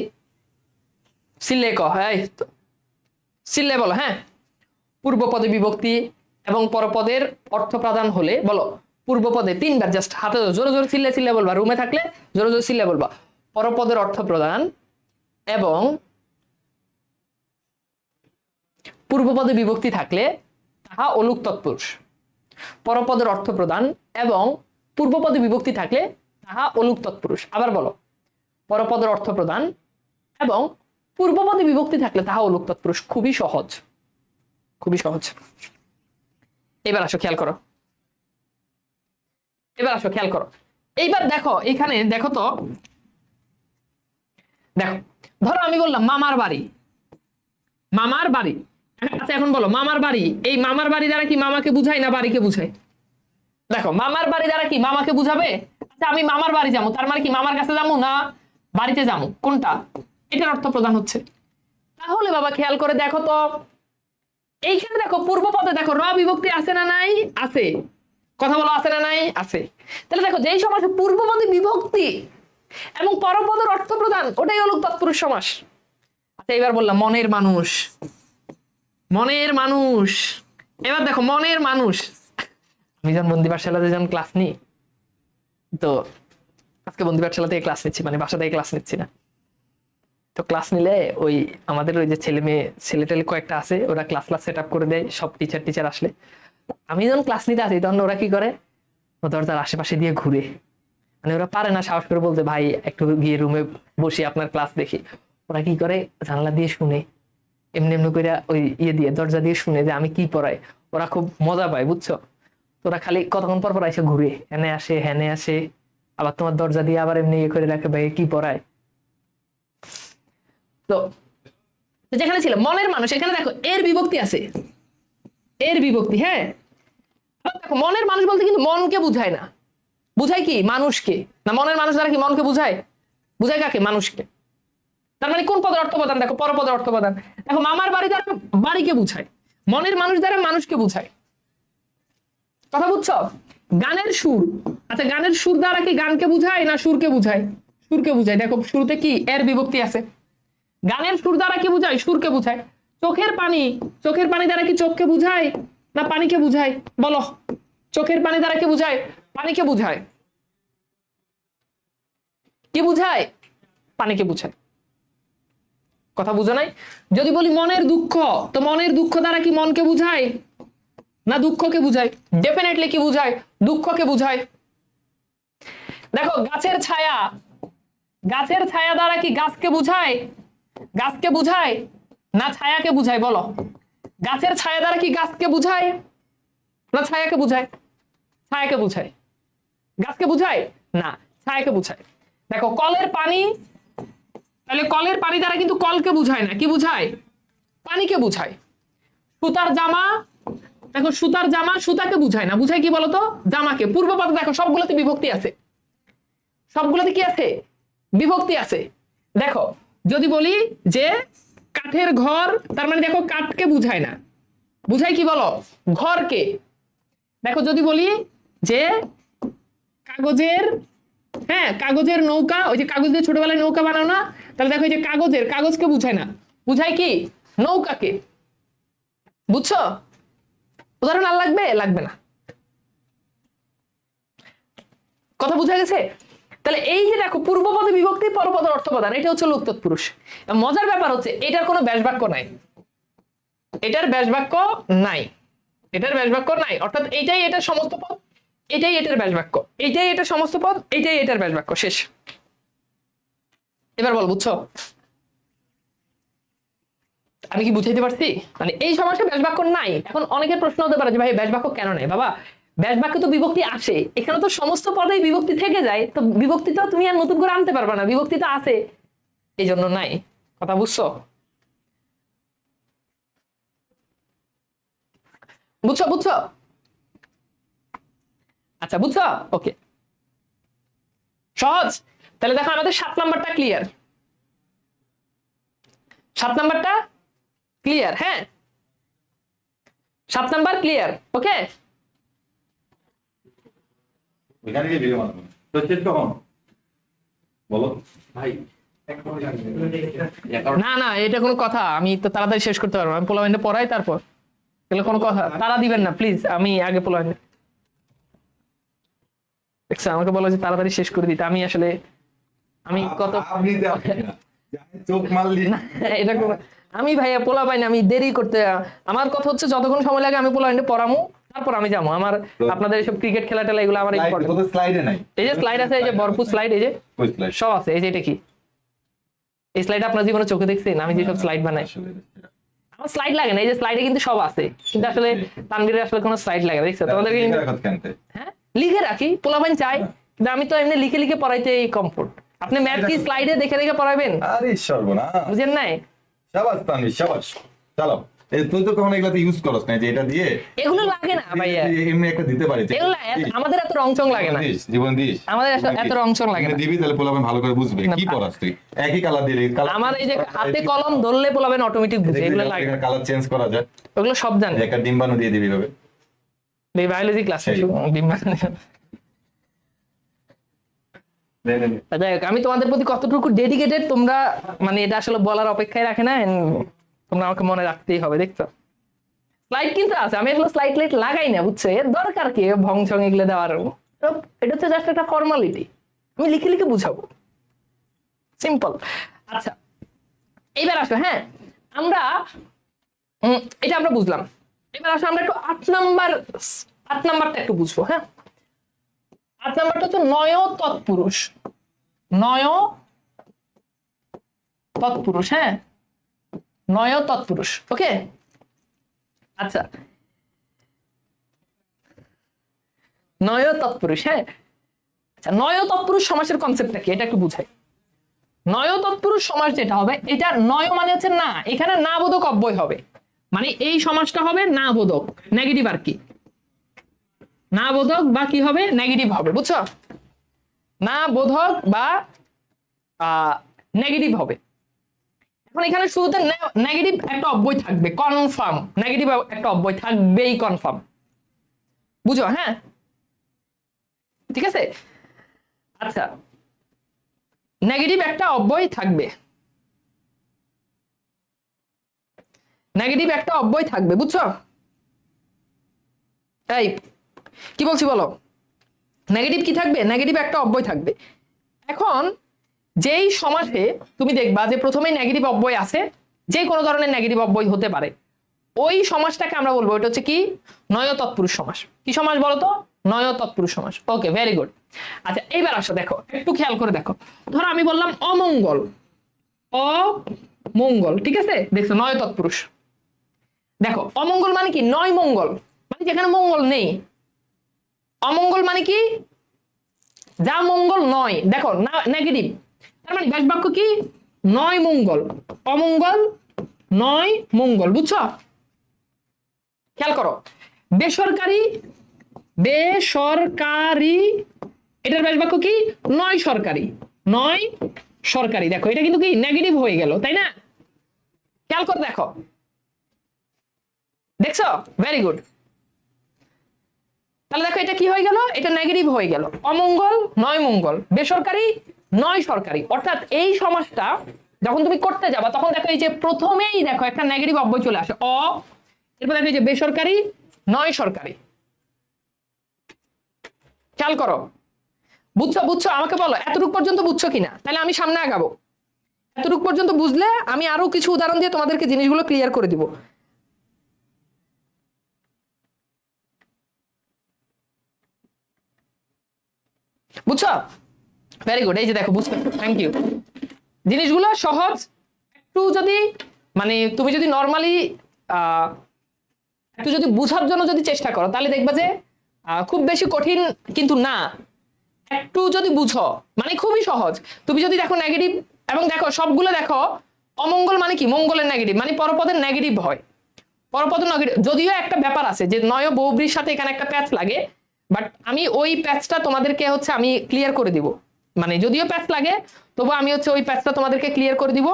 সিলে ক, হ্যাঁ সিলে বলো। হ্যাঁ, পূর্ব পদে বিভক্তি এবং পরপদের অর্থ প্রদান হলে বলো পূর্ব পদে 3বার, জাস্ট হাতে জোরে জোরে সিলে সিলে বলবা, রুমে থাকলে জোরে জোরে সিলে বলবা। পরপদের অর্থ প্রদান এবং পূর্ব পদে বিভক্তি থাকলে তাহা অলুক তৎপুরুষ। পরপদের অর্থ প্রদান এবং পূর্ব পদে বিভক্তি থাকলে তাহা অলুক তৎপুরুষ। আবার বলো, পরপদের অর্থ প্রদান এবং পূর্ব পদে বিভক্তি থাকলে তাহা অলুক তৎপুরুষ। খুবই সহজ, খুবই সহজ। এবার আসো খেয়াল করো, এবার আসো খেয়াল করো। এইবার দেখো এখানে দেখো তো, দেখো ধরো আমি বললাম মামার বাড়ি, মামার বাড়ি। আচ্ছা এখন বলো মামার বাড়ি, এই মামার বাড়ি দ্বারা কি মামাকে বুঝায় না বাড়িকে বুঝায়? দেখো মামার বাড়ি দ্বারা কি মামাকে বুঝাবে? আচ্ছা আমি মামার বাড়ি যাবো, তার মানে কি মামার কাছে যাবো না বাড়িতে যাবো? কোনটা? এটার অর্থ প্রদান হচ্ছে। তাহলে বাবা খেয়াল করে দেখো তো, এইখানে দেখো পূর্ব পদে দেখো র বিভক্তি আছে না নাই? আছে। কথা বলো, আছে না নাই? আছে। তাহলে দেখো যেই সমাসে পূর্ব পদে বিভক্তি এবং পরপদের অর্থ প্রদান, ওটাই অলুক তৎপুরুষ সমাস। আচ্ছা এবার বললাম মনের মানুষ, মনের মানুষ। এবার দেখো মনের মানুষ, আমি যখন বন্দি পাঠশালাতে যখন ক্লাস নিই, তো আজকে বন্দি পাঠশালা থেকে ক্লাস নিচ্ছি, মানে বাসা থেকে ক্লাস নিচ্ছি না। তো ক্লাস নিলে ওই আমাদের ওই যে ছেলে টেলে কয়েকটা আছে, ওরা ক্লাস সেট আপ করে দেয় সব টিচার আসলে। আমি যখন ক্লাস নিতে আসি তখন ওরা কি করে, দরজার আশেপাশে দিয়ে ঘুরে, মানে ওরা পারে না সাহস করে বলতে ভাই একটু গিয়ে রুমে বসি আপনার ক্লাস দেখি। ওরা কি করে, জানলা দিয়ে শুনে, এমনি এমনি করে ওই ইয়ে দিয়ে দরজা দিয়ে শুনে যে আমি কি পড়াই। ওরা খুব মজা পায় বুঝছো। তোরা খালি কতক্ষণ পর এসে ঘুরে এনে আসে হেনে আসে, আবার তোমার দরজা দিয়ে আবার এমনি ইয়ে করে রাখে ভাই কি পড়ায়। তো যেখানে ছিল মনের মানুষ, এখানে দেখো এর বিভক্তি আছে, এর বিভক্তি। হ্যাঁ দেখো মনের মানুষ বলতে কিন্তু মনকে বুঝায় না, বুঝায় কি? মানুষকে। না মনের মানুষ দ্বারা কি মনকে বুঝায়? বুঝায় কাকে? মানুষকে। তার মানে কোন পদের অর্থ প্রদান? দেখো পরপদের অর্থ প্রদান। দেখো মামার বাড়ি দ্বারা বাড়িকে বুঝায়, মনের মানুষ দ্বারা মানুষকে বুঝায়। কথা বুঝছো? গানের সুর, আচ্ছা গানের সুর দ্বারা কি গানকে বুঝায় না সুরকে বুঝায়? সুরকে বুঝায়। দেখো শুরুতে কি এর বিভক্তি আছে। গানের সুর দ্বারা কি বুঝায়? সুরকে বুঝায়। চোখের পানি, চোখের পানি দ্বারা কি চোখকে বুঝায়? না পানিকে বুঝায়? বলো, চোখের পানি দ্বারা কি বুঝায়? পানিকে বুঝায়। কি বুঝায়? পানিকে বুঝায়। কথা বুঝো নাই? যদি বলি মনের দুঃখ, তো মনের দুঃখ দ্বারা কি মনকে বুঝায় না দুঃখকে বুঝায়? ডেফিনেটলি কি বুঝায়? দুঃখকে বুঝায়। দেখো গাছের ছায়া, গাছের ছায়া দ্বারা কি গাছকে বুঝায়? গাছকে বুঝায় না ছায়াকে বুঝায়? বলো, গাছের ছায়া দ্বারা কি গাছকে বুঝায় না ছায়াকে বুঝায়? ছায়াকে বুঝায়। গাছকে বুঝায় না, ছায়াকে বুঝায়। দেখো কলের পানি, তাহলে কলের পানি দ্বারা কিন্তু কলকে বুঝায় না, কি বুঝায়? পানিকে বুঝায়। সুতার জামা, দেখো সুতার জামা সুতাকে বুঝায় না, বুঝায় কি বলতো? জামাকে। পূর্বপদ দেখো সবগুলোতে বিভক্তি আছে, সবগুলোতে কি আছে? বিভক্তি আছে। দেখো যদি বলি যে কাঠের ঘর, তার মানে দেখো কাঠকে বুঝায় না, বুঝায় কি বলো? ঘরকে। দেখো যদি বলি যে কাগজের, হ্যাঁ কাগজের নৌকা, ওই যে কাগজ দিয়ে ছোটবেলায় নৌকা বানাও না, তাহলে দেখো এই যে কাগজের, কাগজকে বুঝায় না, বুঝায় কি? নৌকাকে। বুঝছো? উদাহরণ আর লাগবে? লাগবে না। কথা বুঝা গেছে? তাহলে এই যে দেখো পূর্বপদে বিভক্তি, পরপদের অর্থপ্রদান, এটা হচ্ছে লোক তৎপুরুষ। মজার ব্যাপার হচ্ছে এটার কোনো ব্যাস বাক্য নাই, এটার ব্যাস বাক্য নাই, এটার ব্যাস বাক্য নাই। অর্থাৎ এইটাই এটার সমস্ত পদ, এটাই এটার ব্যাস বাক্য, এইটাই এটার সমস্ত পদ, এইটাই এটার ব্যাস বাক্য, শেষ। এবার বল, বুঝছো? আমি কি বুঝাইতে পারছি? মানে এই সমাসে ব্যাস বাক্য নাই। এখন অনেকের প্রশ্ন হতে পারে যে ভাই ব্যাস বাক্য কেন নেই? বাবা ব্যাস বাক্যে তো বিভক্তি আসে, এখানে তো সমস্ত পদেই বিভক্তি থেকে যায়, তো বিভক্তি তো তুমি আর নতুন করে আনতে পারবে না, বিভক্তি তো আছে, এই জন্য নাই। কথা বুঝছো? বুঝছো? বুঝছো? আচ্ছা বুঝছো? ওকে, সহজ। তাহলে দেখো আমাদের 7 নাম্বারটা ক্লিয়ার, 7 নাম্বারটা ক্লিয়ার। হ্যাঁ 7 নাম্বার ক্লিয়ার। ওকে, ওইখানে গিয়ে ভিডিও বানাবো তো শেষ কখন বলো ভাই? না না এটা কোনো কথা? আমি তো তাড়াতাড়ি শেষ করতে পারবো, আমি পোলাপাইনটা পড়াই তারপর, এগুলো কোনো কথা? তারা দিবেন না প্লিজ, আমি আগে পোলাপাইন দেখছো, আমাকে বলো যে তাড়াতাড়ি শেষ করে দিতে, আমি আসলে আমি কত আপনি চোখ মারলি না, এটা কোনো, আমি ভাইয়া পোলাপাইন, আমি দেরি করতে, আমার কথা হচ্ছে যতক্ষণ সময় লাগে আমি পোলাপাইনটা পড়ামু, তারপর আমি যাবো। আমার আপনাদের এইসব ক্রিকেট খেলা টেলা এগুলো আমার ইম্পর্টেন্ট। স্লাইডে নাই, এই যে স্লাইড আছে, এই যে ভরপুর স্লাইড, এই যে ওই স্লাইড সব আছে। এই যে এটা কি? এই স্লাইড আপনার জীবনে চোখে দেখছেন? আমি যেসব স্লাইড বানাই আমার স্লাইড লাগে না, এই যে স্লাইডে কিন্তু সব আছে, কিন্তু আসলে তানভীরের আসলে কোনো স্লাইড লাগে না, দেখছো? তোমাদেরকে হ্যাঁ লিখে রাখি, পোলাপাইন চাই, কিন্তু আমি তো এমনি লিখে লিখে পড়াইতে কমফোর্ট। আপনি ম্যাথ কি স্লাইডে দেখে দেখে পড়াবেন? আরে সর্বনাশ, বুঝেন নাই? শাবাশ তানভীর শাবাশ। চলো তুই তো কখনো এগুলাতে ইউজ করস না, যে এটা দিয়ে এগুলো লাগে না ভাইয়া, এমনি একটা দিতে পারি, এগুলো আমাদের এত রংচং লাগে না, জীবন দিস আমাদের এত রংচং লাগে না। দিবি তাহলে পোলাবেন ভালো করে বুঝবে কি পড়াস তুই। একই কালার দিলে আমার এই যে হাতে কলম ধরলে পোলাবেন অটোমেটিক বুঝে, এগুলো লাগে না। কালার চেঞ্জ করা যায়, ওগুলো সব জানে। একটা ডিম্বাণু দিয়ে দিবি ভাবে বায়োলজি ক্লাস যাই হোক, আমি তোমাদের প্রতি কতটুকু ডেডিকেটেড তোমরা, মানে এটা আসলে বলার অপেক্ষায় রাখে না, তোমরা আমাকে মনে রাখতেই হবে। দেখছো স্লাইড কিন্তু আছে, আমি আসলে স্লাইড লাইট লাগাই না, বুঝছো? এর দরকার কি ভংচং এগুলো দেওয়ার? এটা হচ্ছে জাস্ট একটা ফর্মালিটি, আমি লিখে লিখে বুঝাবো, সিম্পল। আচ্ছা এবার আসো, হ্যাঁ আমরা এটা আমরা বুঝলাম। এবার আসো আমরা একটু 8 নাম্বারটা একটু বুঝবো। হ্যাঁ 8 নাম্বারটা হচ্ছে নয় তৎপুরুষ, নয় তৎপুরুষ। হ্যাঁ নয় তৎপুরুষ। ওকে আচ্ছা, নয় তৎপুরুষ। হ্যাঁ আচ্ছা, নয় তৎপুরুষ সমাসের কনসেপ্টটা কি এটা একটু বুঝাই। নয় তৎপুরুষ সমাস যেটা হবে, এটা নয় মানে হচ্ছে না, এখানে না বোধক অব্যয় হবে, মানে এই সমাসটা হবে না বোধক, নেগেটিভ আর কি, না বোধক বা কি হবে, নেগেটিভ হবে, বুঝছো? না বোধক বা নেগেটিভ হবে। এখন এখানে শুরুতে নেগেটিভ একটা অব্যয় থাকবে, কনফার্ম, নেগেটিভ একটা অব্যয় থাকবেই, কনফার্ম, বুঝো? হ্যাঁ ঠিক আছে। আচ্ছা নেগেটিভ একটা অব্যয় থাকবে, নেগেটিভ একটা অব্যয় থাকবে, বুঝছো? এই কি বলছি বলো, নেগেটিভ কি থাকবে? নেগেটিভ একটা অব্যয় থাকবে। এখন যেই সমাসে তুমি দেখবা যে প্রথমেই নেগেটিভ অব্যয় আছে, যে কোনো ধরনের নেগেটিভ অব্যয় হতে পারে, ওই সমাসটাকে আমরা বলবো এটা হচ্ছে কি নয় তৎপুরুষ সমাস। কি সমাস বলো তো? নয় তৎপুরুষ সমাস। ওকে, ভেরি গুড। আচ্ছা এইবার আসো, দেখো একটু খেয়াল করে দেখো। ধরো আমি বললাম অমঙ্গল, অমঙ্গল, ঠিক আছে? দেখছো নয় তৎপুরুষ। দেখো অমঙ্গল মানে কি? নয় মঙ্গল, মানে যেখানে মঙ্গল নেই। অমঙ্গল মানে কি? যা মঙ্গল নয়। দেখো না, নেগেটিভ, তার মানে ব্যাস বাক্য কি? নয় মঙ্গল, অমঙ্গল নয় মঙ্গল। বুঝছো? খেয়াল করো, বেসরকারি, বেসরকারি, এটার ব্যাস বাক্য কি? নয় সরকারি, নয় সরকারি। দেখো এটা কিন্তু কি নেগেটিভ হয়ে গেল, তাই না? খেয়াল করে দেখো, দেখছো? Very good. তাহলে দেখো এটা কি হয়ে গেল? এটা নেগেটিভ হয়ে গেল। অমঙ্গল নয় মঙ্গল, বেসরকারি নয় সরকারি। অর্থাৎ এই সমাসটা যখন তুমি করতে যাবা তখন দেখো এই যে প্রথমেই দেখো একটা নেগেটিভ অব্যয় চলে আসে অ, এরপর দেখো এই যে বেসরকারি নয় সরকারি। খেয়াল করো, বুঝছো? বুঝছো? আমাকে বলো এতটুকু পর্যন্ত বুঝছো কিনা, তাহলে আমি সামনে আগাবো। এতটুকু পর্যন্ত বুঝলে আমি আরো কিছু উদাহরণ দিয়ে তোমাদেরকে জিনিসগুলো ক্লিয়ার করে দিব। বুঝছো? Very good. এই যে দেখো বুঝতে, থ্যাংক ইউ। জিনিসগুলো সহজ, একটু যদি মানে তুমি যদি নর্মালি একটু যদি বুঝার জন্য যদি চেষ্টা করো তাহলে দেখবা যে খুব বেশি কঠিন কিন্তু না। একটু যদি বুঝো মানে খুবই সহজ। তুমি যদি দেখো নেগেটিভ, এবং দেখো সবগুলো দেখো অমঙ্গল মানে কি? মঙ্গলের নেগেটিভ, মানে পরপদের নেগেটিভ হয়। পরপদ নেগেটিভ, যদিও একটা ব্যাপার আছে যে নয় বহুব্রীর সাথে এখানে একটা প্যাচ লাগে, বাট আমি ওই প্যাচটা তোমাদেরকে হচ্ছে আমি ক্লিয়ার করে দিব। মানে যদিও প্যাচ লাগে তবু আমি হচ্ছে ওই প্যাচটা তোমাদেরকে ক্লিয়ার করে দিব।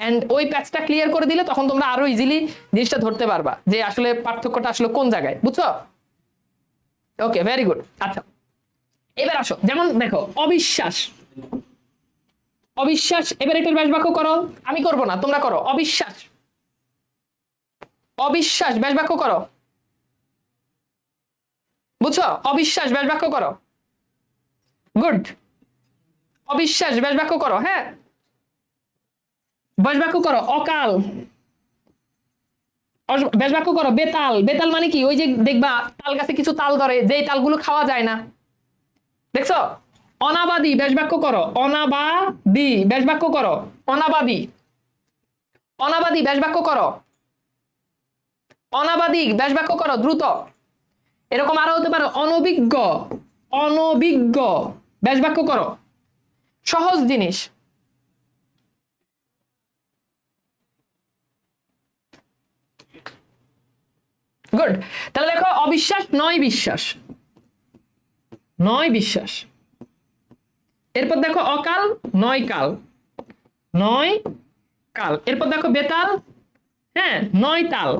এন্ড ওই প্যাচটা ক্লিয়ার করে দিলে তখন তোমরা আরো ইজিলি জিনিসটা ধরতে পারবা যে আসলে পার্থক্যটা আসলে কোন জায়গায়। বুঝছো? ওকে, ভেরি গুড। আচ্ছা এবার আসো, যেমন দেখো অবিশ্বাস, অবিশ্বাস। এবার এটার ব্যাস বাক্য করো, আমি করব না, তোমরা করো। অবিশ্বাস, অবিশ্বাস ব্যাস বাক্য করো। বুঝছো? অবিশ্বাস ব্যাস বাক্য করো। গুড। অবিশ্বাস ব্যাস বাক্য করো। হ্যাঁ, ব্যাস বাক্য করো। অকাল, ব্যাস বাক্য করো। বেতাল, বেতাল মানে কি? ওই যে দেখবা তাল গাছে কিছু তাল ধরে, যেই তালগুলো খাওয়া যায় না, দেখছো? অনাবাদী ব্যাস বাক্য করো। অনাবাদী ব্যাস বাক্য করো। অনাবাদী, অনাবাদী ব্যাস বাক্য করো। অনাবাদী ব্যাস বাক্য করো দ্রুত। এরকম আরো হতে পারে অনভিজ্ঞ, অনভিজ্ঞ ব্যাস বাক্য করো। সহজ জিনিস। গুড। তাহলে দেখো অবিশ্বাস নয় বিশ্বাস, নয় বিশ্বাস। এরপর দেখো অকাল নয় কাল, নয় কাল। এরপর দেখো বেতাল, হ্যাঁ নয় তাল,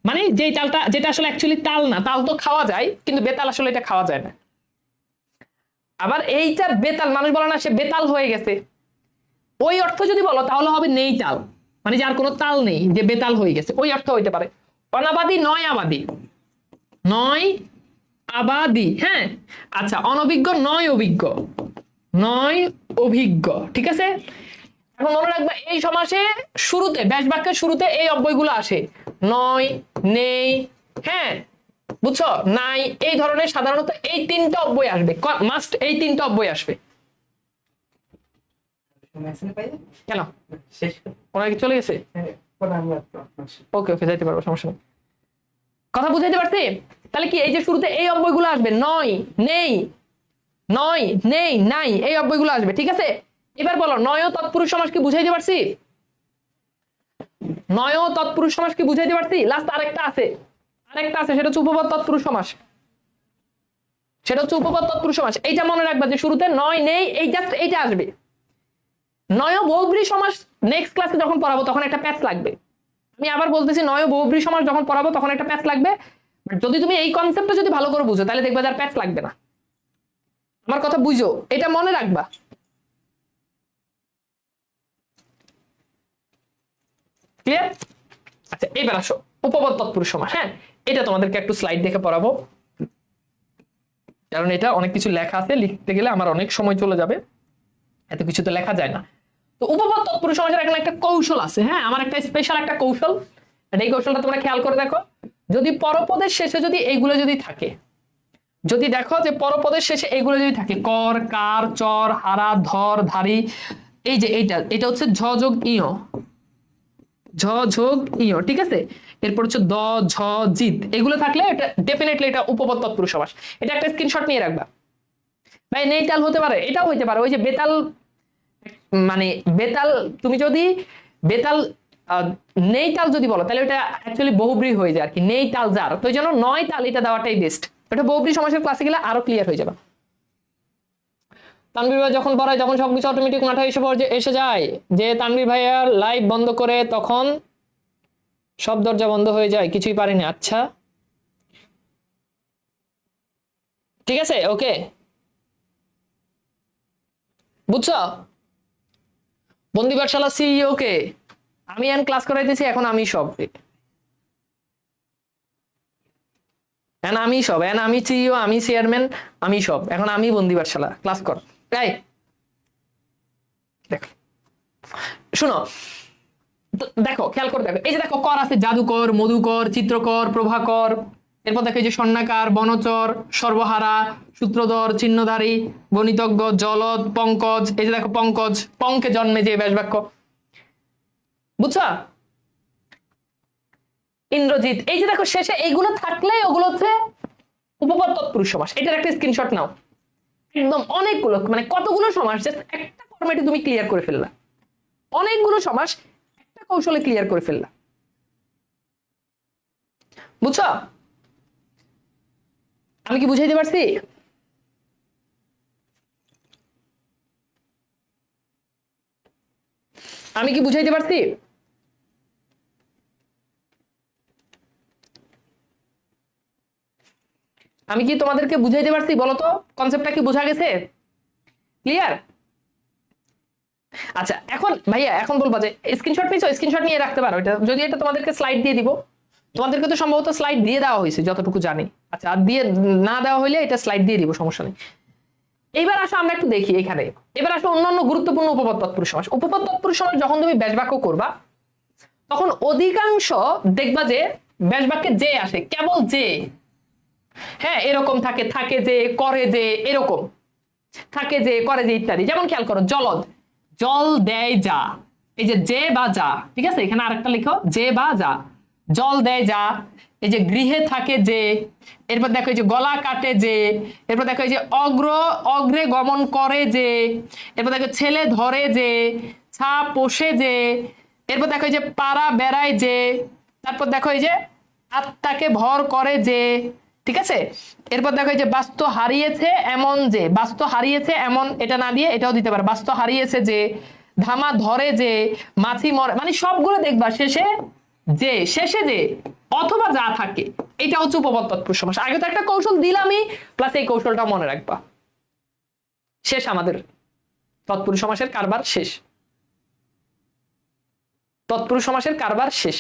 মানে যেই তালটা যেটা আসলে অ্যাকচুয়ালি তাল না, তাল তো খাওয়া যায় কিন্তু বেতাল আসলে এটা খাওয়া যায় না। আবার এইটা বেতাল, মানুষ বলে না সে বেতাল হয়ে গেছে, ওই অর্থ যদি বলো তাহলে হবে নেই তাল, মানে যার কোনো তাল নেই, যে বেতাল হয়ে গেছে, ওই অর্থ হইতে পারে। অনাবাদী নয় আবাদী, নয় আবাদী। হ্যাঁ, আচ্ছা অনভিজ্ঞ নয় অভিজ্ঞ, নয় অভিজ্ঞ। ঠিক আছে? এখন মনে রাখবা এই সমাসে শুরুতে, ব্যাস বাক্যের শুরুতে এই অব্যয়গুলো আসে, নয়, নেই, হ্যাঁ বুঝছো, নাই, এই ধরনের সাধারণত এই তিনটা অব্যয় আসবে, মাস্ট এই তিনটা অব্যয় আসবে। কেন ওনার কি চলে গেছে? ওকে ওকে, যাইতে পারবো, সমস্যা নেই। কথা বুঝাইতে পারছি? তাহলে কি এই যে শুরুতে এই অব্যয়গুলো আসবে, নয়, নেই, নয়, নেই, নাই, এই অব্যয়গুলো আসবে। ঠিক আছে? এবার বলো নয় তৎপুরুষ সমাস কি বুঝাইতে পারছি? নয় তৎপুরুষ সমাস কি বুঝাইতে পারছি? লাস্ট আরেকটা আছে, আরেকটা আছে, সেটা হচ্ছে উপপদ তৎপুরুষ সমাস। সেটা হচ্ছে উপপদ তৎপুরুষ সমাস। এইটা মনে রাখবা যে শুরুতে নয়, নেই, এই জাস্ট এইটা আসবে। নয় বহুব্রী সমাস নেক্সট ক্লাসে যখন পড়াবো তখন একটা প্যাচ লাগবে। আমি আবার বলতেছি, নয় বহুব্রী সমাস যখন পড়াবো তখন একটা প্যাচ লাগবে। যদি তুমি এই কনসেপ্টটা যদি ভালো করে বুঝো তাহলে দেখবা যে আর প্যাচ লাগবে না। আমার কথা বুঝো, এটা মনে রাখবা। ক্লিয়ার? আচ্ছা এবার আসো উপপদ তৎপুরুষ সমাস। হ্যাঁ, এটা তোমাদেরকে একটু স্লাইড দেখে পড়াবো। কারণ এটা অনেক কিছু লেখা আছে, লিখতে গেলে আমার অনেক সময় চলে যাবে, এত কিছু তো লেখা যায় না। তো উপপদ তৎপুরুষ সমাসের এখানে একটা কৌশল আছে, হ্যাঁ, আমার একটা স্পেশাল একটা কৌশল, এই কৌশলটা তোমরা খেয়াল করে দেখো। যদি পরপদের শেষে যদি এইগুলো যদি থাকে, যদি দেখো যে পরপদের শেষে এইগুলো যদি থাকে, কর, কার, চর, হারা, ধর, ধারি, এই যে এটা হচ্ছে ঝ যোগ ইয়, ঝ যোগ ইয়, ঠিক আছে। এরপর হচ্ছে দ, ঝ, জিত, এগুলো থাকলে এটা ডেফিনেটলি এটা উপপদ তৎপুরুষ সমাস। এটা একটা স্ক্রিনশট নিয়ে রাখবা ভাই। নেইতাল হতে পারে, এটাও হইতে পারে, ওই যে বেতাল, মানে বেতাল, তুমি যদি বেতাল নেইতাল যদি বলো তাহলে ওটা অ্যাকচুয়ালি বহুব্রী হয়ে যায় আর কি, নেইতাল যার, তো এই জন্য নয় তাল এটা দেওয়াটাই বেস্ট। এটা বহুব্রী সমাসের ক্লাসে গেলে আরো ক্লিয়ার হয়ে যাবে। তানভীর ভাই যখন পড়ায় তখন সবকিছু অটোমেটিক মাথায় এসে যায়, যে তানভীর ভাইয়ার লাইভ বন্ধ করে তখন সব দরজা বন্ধ হয়ে যায়, কিছুই পারিনি। আচ্ছা ঠিক আছে, ওকে, বুঝছো? বন্দি পাঠশালা সিইও কে? আমি ক্লাস করাইতেছি এখন, আমি সব, আমি সব, আমি সিইও, আমি চেয়ারম্যান, আমি সব, এখন আমি বন্দি পাঠশালা, ক্লাস কর। তাই দেখো, শুনো, দেখো খেয়াল করে দেখো, এই যে দেখো কর আছে, জাদুকর, মধুকর, চিত্রকর, প্রভাকর, এরপর দেখো এই যে স্বর্ণাকার, বনচর, সর্বহারা, সূত্রধর, চিহ্নধারী, গণিতজ্ঞ, জলদ, পঙ্কজ, এই যে দেখো পঙ্কজ, পঙ্কে জন্মে যে ব্যাস বাক্য, বুঝছো? ইন্দ্রজিৎ, এই যে দেখো শেষে এইগুলো থাকলে ওগুলো হচ্ছে উপপদ তৎপুরুষ সমাস। এটার একটা স্ক্রিনশট নাও, একদম অনেকগুলো, মানে কতগুলো সমাস জাস্ট একটা ফরম্যাটে তুমি ক্লিয়ার করে ফেললা, অনেকগুলো সমাস একটা কৌশলে ক্লিয়ার করে ফেললা, বুঝছো? আমি কি বুঝাইতে পারছি? আমি কি বুঝাইতে পারছি? আমি কি তোমাদেরকে বুঝাইতে পারছি? বলো তো, কনসেপ্টটা কি বোঝা গেছে? ক্লিয়ার? আচ্ছা এখন ভাইয়া, এখন বলবা যে স্ক্রিনশট নিয়েছো, স্ক্রিনশট নিয়ে রাখতে পারো এটা, যদি এটা তোমাদেরকে স্লাইড দিয়ে দিব, তোমাদেরকে তো সম্ভবত স্লাইড দিয়ে দেওয়া হয়েছে যতটুকু জানি। আচ্ছা, আর দিয়ে না দেওয়া হইলে এটা স্লাইড দিয়ে দিব, সমস্যা নেই। এইবার আসো আমরা একটু দেখি এখানে, এবার আসো অন্যান্য গুরুত্বপূর্ণ উপপদ তৎপুরুষ সমাস। উপপদ তৎপুরুষ সমাস যখন তুমি ব্যাস বাক্য করবা তখন অধিকাংশ দেখবা যে ব্যাস বাক্যে যে আসে, কেবল যে, হ্যাঁ, এরকম থাকে, থাকে যে, করে যে, এরকম থাকে যে, করে যে ইত্যাদি। যেমন খেয়াল করো, জলদ, জল দেয় যা, এই যে বা যা, ঠিক আছে, এখানে আরেকটা লিখো, যে বা যা, জল দেয় যা। এই যে গৃহে থাকে যে, এরপর দেখো এই যে গলা কাটে যে, এরপর দেখো এই যে অগ্রে গমন করে যে, এরপর দেখো ছেলে ধরে যে, ছা পোষে যে, এরপর দেখো এই যে পাড়া বেড়ায় যে, তারপর দেখো এই যে আত্মাকে ভর করে যে, ঠিক আছে। এরপর দেখো এই যে বাস্তু হারিয়েছে এমন যে, বাস্তু হারিয়েছে এমন, এটা না দিয়ে এটাও দিতে পারে, বাস্তু হারিয়েছে যে, ধামা ধরে যে, মাছি মরে, মানে সবগুলো দেখবা শেষে যে, শেষে যে অথবা যা থাকে, এটা হচ্ছে উপপদ তৎপুরুষ সমাস। আগে তো একটা কৌশল দিলামই, প্লাস এই কৌশলটা মনে রাখবা। শেষ আমাদের তৎপুরুষ সমাসের কারবার শেষ, তৎপুরুষ সমাসের কারবার শেষ।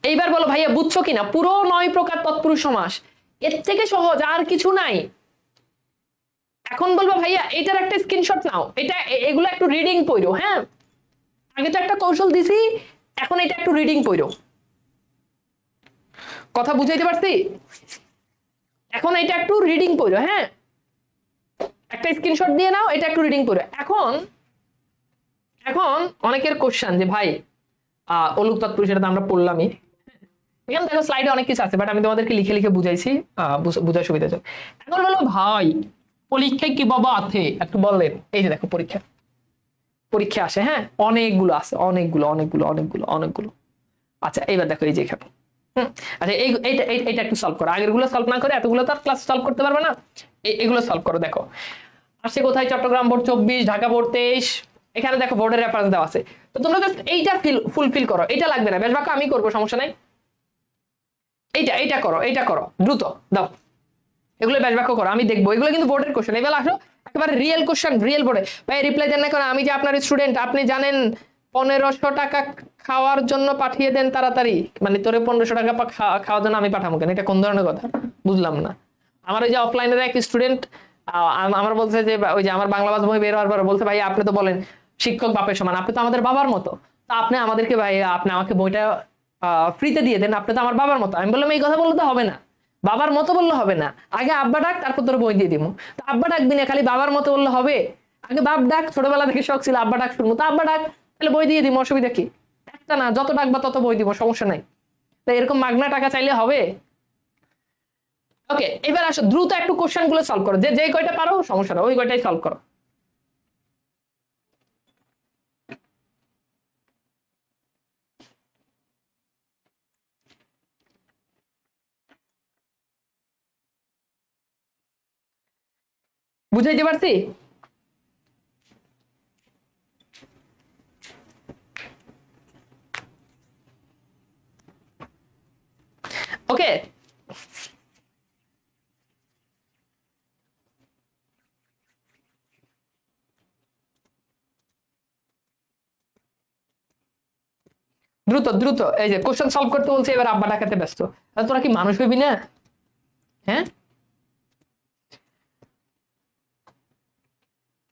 এইবার বলো ভাইয়া বুঝছো কিনা পুরো 9 প্রকার তৎপুরুষ সমাস? এর থেকে সহজ আর কিছু নাই। এখন বলবো ভাইয়া এটার একটা স্ক্রিনশট নাও, এটা এগুলো একটু রিডিং পড়ো, হ্যাঁ, আগে তো একটা কৌশল দিছি, এখন এটা একটু রিডিং পড়ো, কথা বুঝাইতে পারছি? এখন এটা একটু রিডিং পড়ো, হ্যাঁ, একটা স্ক্রিনশট দিয়ে নাও, এটা একটু রিডিং পড়ো। এখন অনেকের কোশ্চেন যে ভাই অলুক তৎপুরুষ, এটা তো আমরা পড়লামই, এখানে দেখো স্লাইডে অনেক কিছু আছে, বাট আমি তোমাদেরকে লিখে লিখে বুঝাইছি, বুঝার সুবিধা আছে। এখন বলো ভাই পরীক্ষায় কি বাবা আছে একটু বললেন? এই যে দেখো পরীক্ষা আসে, হ্যাঁ, অনেকগুলো আছে, অনেকগুলো। আচ্ছা এইবার দেখো এই যে এখানে, আচ্ছা এইটা একটু সলভ করো, আগের গুলো সলভ না করে, এতগুলো তো আর ক্লাস সলভ করতে পারবে না, এগুলো সলভ করো। দেখো আসছে কোথায়, চট্টগ্রাম বোর্ড 24, ঢাকা বোর্ড 23, এখানে দেখো বোর্ডের রেফারেন্স দেওয়া আছে। তো তোমরা জাস্ট এইটা ফুলফিল করো, এটা লাগবে না, বেশ বাক্য আমি করবো, সমস্যা নাই। এইটা করো দ্রুত দাও, এগুলো ব্যাস বাক্য করো, আমি দেখবো। এগুলো কিন্তু বোর্ডের কোশ্চেন, এবার আসো একেবারে রিয়েল কোশ্চেন, রিয়েল বোর্ডে। ভাই রিপ্লাই দেন না কেন? আমি যে আপনার স্টুডেন্ট, আপনি জানেন 1500 টাকা খাওয়ার জন্য পাঠিয়ে দেন তাড়াতাড়ি, মানে তোরে 1500 টাকা খাওয়ার জন্য আমি পাঠাবো কেন? এটা কোন ধরনের কথা বুঝলাম না। আমার ওই যে অফলাইনের এক স্টুডেন্ট আমার বলছে যে ওই যে আমার বাংলা বই বের হওয়ার পর বলছে ভাই আপনি তো বলেন শিক্ষক বাপের সমান, আপনি তো আমাদের বাবার মতো, তা আপনি আমাদেরকে ভাই আপনি আমাকে বইটা ফ্রিতে দিয়ে দেন, আপনি তো আমার বাবার মতো। আমি বললাম এই কথা বললে তো হবে না, বাবার মতো বললে হবে না, আগে আব্বা ডাক তারপর তোর বই দিয়ে দিব। তো আব্বা ডাক দিনে খালি বাবার মতো বললে হবে? আগে বাপ ডাক, ছোটবেলা থেকে শখ ছিল আব্বা ডাক শুনবো, তো আব্বা ডাক, তাহলে বই দিয়ে দিব, অসুবিধা কি? একটা না, যত ডাকবা তত বই দিব, সমস্যা নাই। তো এরকম মাগনা টাকা চাইলে হবে? ওকে, এবার আসো দ্রুত একটু কোশ্চেন গুলো সলভ করো, যে কয়টা পারো সমস্যা না, ওই কয়টাই সলভ করো। বুঝাইতে পারছি? ওকে, দ্রুত দ্রুত, এই যে কোশ্চেন সলভ করতে বলছে, এবার আব্বা ডাকাতে ব্যস্ত। তোরা কি মানুষ হইবি না? হ্যাঁ,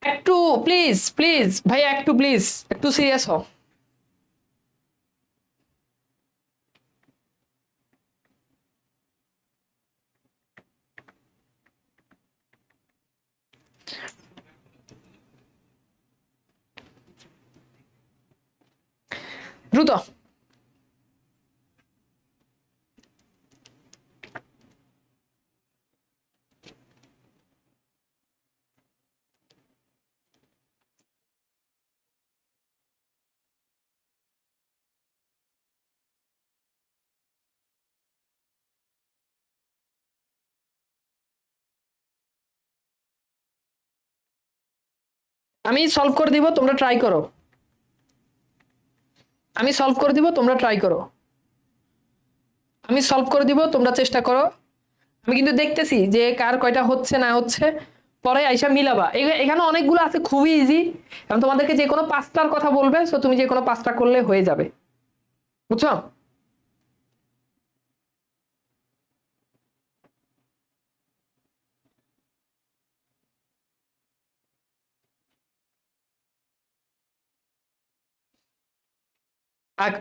একটু প্লিজ প্লিজ ভাই, একটু প্লিজ, একটু সিরিয়াস হও। দ্রুত। আমি সলভ করে দিব, তোমরা ট্রাই করো। আমি সলভ করে দিব, তোমরা ট্রাই করো। আমি সলভ করে দিব, তোমরা চেষ্টা করো। আমি কিন্তু দেখতেছি যে কার কয়টা হচ্ছে না হচ্ছে, পরে আইসা মিলাবা। এখানে অনেকগুলো আছে খুবই ইজি, এবং তোমাদেরকে যে কোনো পাঁচটার কথা বলবে, সো তুমি যে কোনো পাঁচটা করলে হয়ে যাবে, বুঝছো?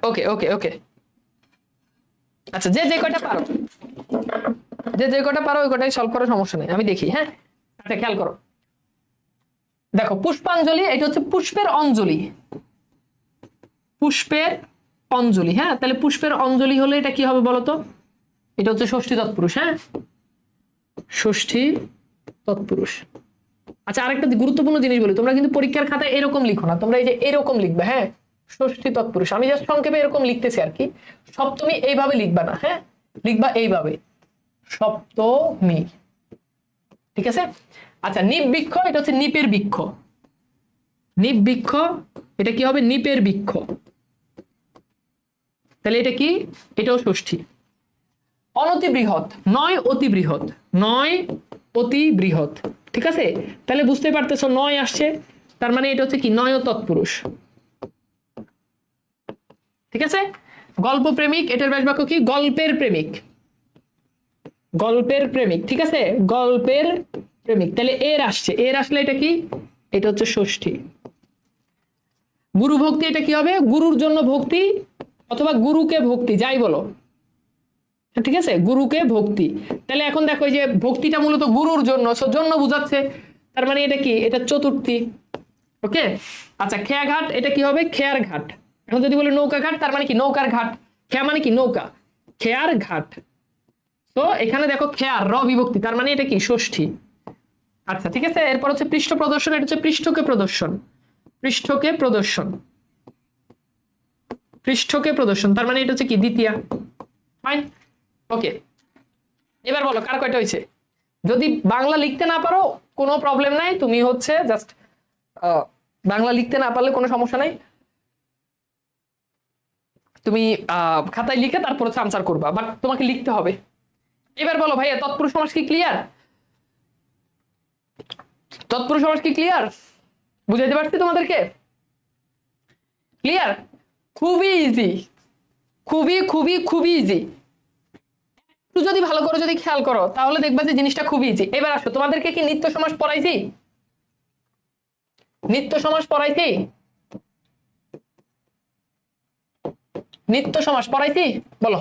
ওকে ওকে ওকে, আচ্ছা যে কয়টা পারো, যে কয়টা পারো ওই কয়টাই সলভ করার সমস্যা নেই, আমি দেখি। হ্যাঁ, আচ্ছা খেয়াল করো, দেখো পুষ্পাঞ্জলি, এটা হচ্ছে পুষ্পের অঞ্জলি, পুষ্পের অঞ্জলি। হ্যাঁ, তাহলে পুষ্পের অঞ্জলি হলে এটা কি হবে বলতো? এটা হচ্ছে ষষ্ঠী তৎপুরুষ। হ্যাঁ, ষষ্ঠী তৎপুরুষ। আচ্ছা, আরেকটা গুরুত্বপূর্ণ জিনিস বলি, তোমরা কিন্তু পরীক্ষার খাতায় এরকম লিখো না, তোমরা এই যে এরকম লিখবে। হ্যাঁ, ষষ্ঠী তৎপুরুষ, আমি জাস্ট সংক্ষেপে এরকম লিখতেছি আর কি, সপ্তমী এইভাবে লিখবা না। হ্যাঁ, লিখবা এইভাবে, সপ্তমী। ঠিক আছে? আচ্ছা, নিবৃক্ষ, এটা হচ্ছে নিপের বৃক্ষ, নিবৃক্ষ, এটা কি হবে? নিপের বৃক্ষ। তাহলে এটা কি? এটাও ষষ্ঠী। অনতি বৃহৎ, নয় অতি বৃহৎ, নয় অতি বৃহৎ। ঠিক আছে? তাহলে বুঝতে পারতেছো নয় আসছে, তার মানে এটা হচ্ছে কি? নয় তৎপুরুষ। ঠিক আছে? গল্প প্রেমিক, এটার ব্যাস বাক্য কি? গল্পের প্রেমিক, গল্পের প্রেমিক। ঠিক আছে? গল্পের প্রেমিক। তাহলে এর আসছে, এর আসলে এটা কি? এটা হচ্ছে ষষ্ঠী। গুরু ভক্তি, এটা কি হবে? গুরুর জন্য ভক্তি, অথবা গুরুকে ভক্তি, যাই বলো। ঠিক আছে? গুরুকে ভক্তি। তাহলে এখন দেখো এই যে ভক্তিটা মূলত গুরুর জন্য, জন্য বুঝাচ্ছে, তার মানে এটা কি? এটা চতুর্থী। ওকে, আচ্ছা খেয়া ঘাট, এটা কি হবে? খেয়ার ঘাট। এখন যদি বলি নৌকা ঘাট, তার মানে কি? নৌকার ঘাট। খেয়া মানে কি? নৌকা, খেয়ার ঘাট। তো এখানে দেখো খেয়ার র বিভক্তি, তার মানে এটা কি? ষষ্ঠী। আচ্ছা ঠিক আছে, এরপর হচ্ছে পৃষ্ঠ প্রদর্শন, এটা হচ্ছে পৃষ্ঠকে প্রদর্শন, পৃষ্ঠকে প্রদর্শন, পৃষ্ঠকে প্রদর্শন, তার মানে এটা হচ্ছে কি? দ্বিতীয়া। ফাইন, ওকে। এবার বলো কার কয়টা হয়েছে? যদি বাংলা লিখতে না পারো কোনো প্রবলেম নাই, তুমি হচ্ছে জাস্ট বাংলা লিখতে না পারলে কোনো সমস্যা নাই, তুমি খাতায় লিখে তারপর হচ্ছে আনসার করবা, বাট তোমাকে লিখতে হবে। এবার বলো ভাইয়া, তৎপুরুষ সমাস কি ক্লিয়ার? তৎপুরুষ সমাস কি ক্লিয়ার? বুঝাইতে পারছি তোমাদেরকে? ক্লিয়ার? খুবই ইজি, খুবই খুবই খুবই ইজি। একটু যদি ভালো করে যদি খেয়াল করো তাহলে দেখবা যে জিনিসটা খুব ইজি। এবার আসো, তোমাদেরকে কি নিত্য সমাস পড়াইছি? নিত্য সমাস পড়াইছি? নিত্য সমাস পড়াইছি? বলো,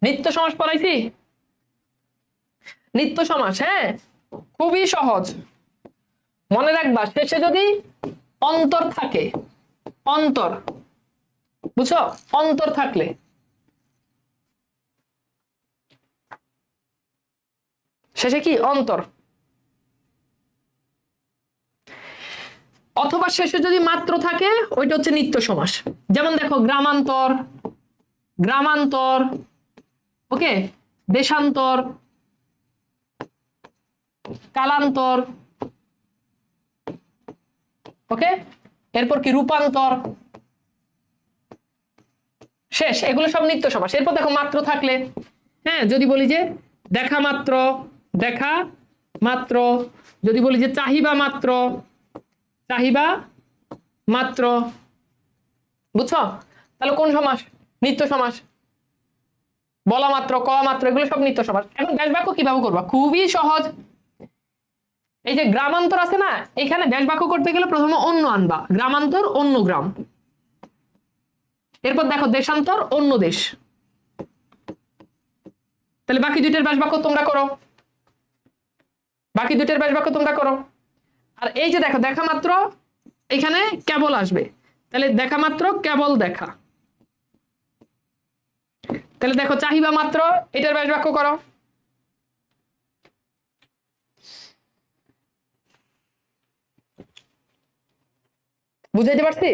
নিত্য সমাস পড়াইছি? নিত্য সমাস, হ্যাঁ, খুবই সহজ। মনে রাখবা শেষে যদি অন্তর থাকে, অন্তর, বুঝছো, অন্তর থাকলে শেষে কি অন্তর, অথবা শেষে যদি মাত্র থাকে ওইটা হচ্ছে নিত্য সমাস। যেমন দেখো গ্রামান্তর, গ্রামান্তর, ওকে, দেশান্তর, কালান্তর, ওকে, এরপর কি রূপান্তর, শেষ, এগুলো সব নিত্য সমাস। এরপর দেখো মাত্র থাকলে, হ্যাঁ, যদি বলি যে দেখা মাত্র, দেখা মাত্র, যদি বলি যে চাহিবা মাত্র, চাহিবা মাত্র, বুঝছো? তাহলে কোন সমাস? নিত্য সমাস। বলা মাত্র, কওয়া মাত্র, এগুলো সব নিত্য সমাস। এখন ব্যাস বাক্য কিভাবে করবা? খুবই সহজ। এই যে গ্রামান্তর আছে না, এখানে ব্যাস বাক্য করতে গেলে প্রথমে অন্য আনবা, গ্রামান্তর অন্য গ্রাম। এরপর দেখো দেশান্তর অন্য দেশ। তাহলে বাকি দুইটার ব্যাস বাক্য তোমরা করো, বাকি দুইটার ব্যাস বাক্য তোমরা করো। আর এই যে দেখো দেখা মাত্র, এখানে কেবল আসবে, তাহলে দেখা মাত্র কেবল দেখা। তাহলে দেখো চাহিবা মাত্র, এটার ব্যাস বাক্য করো। বুঝাইতে পারছি?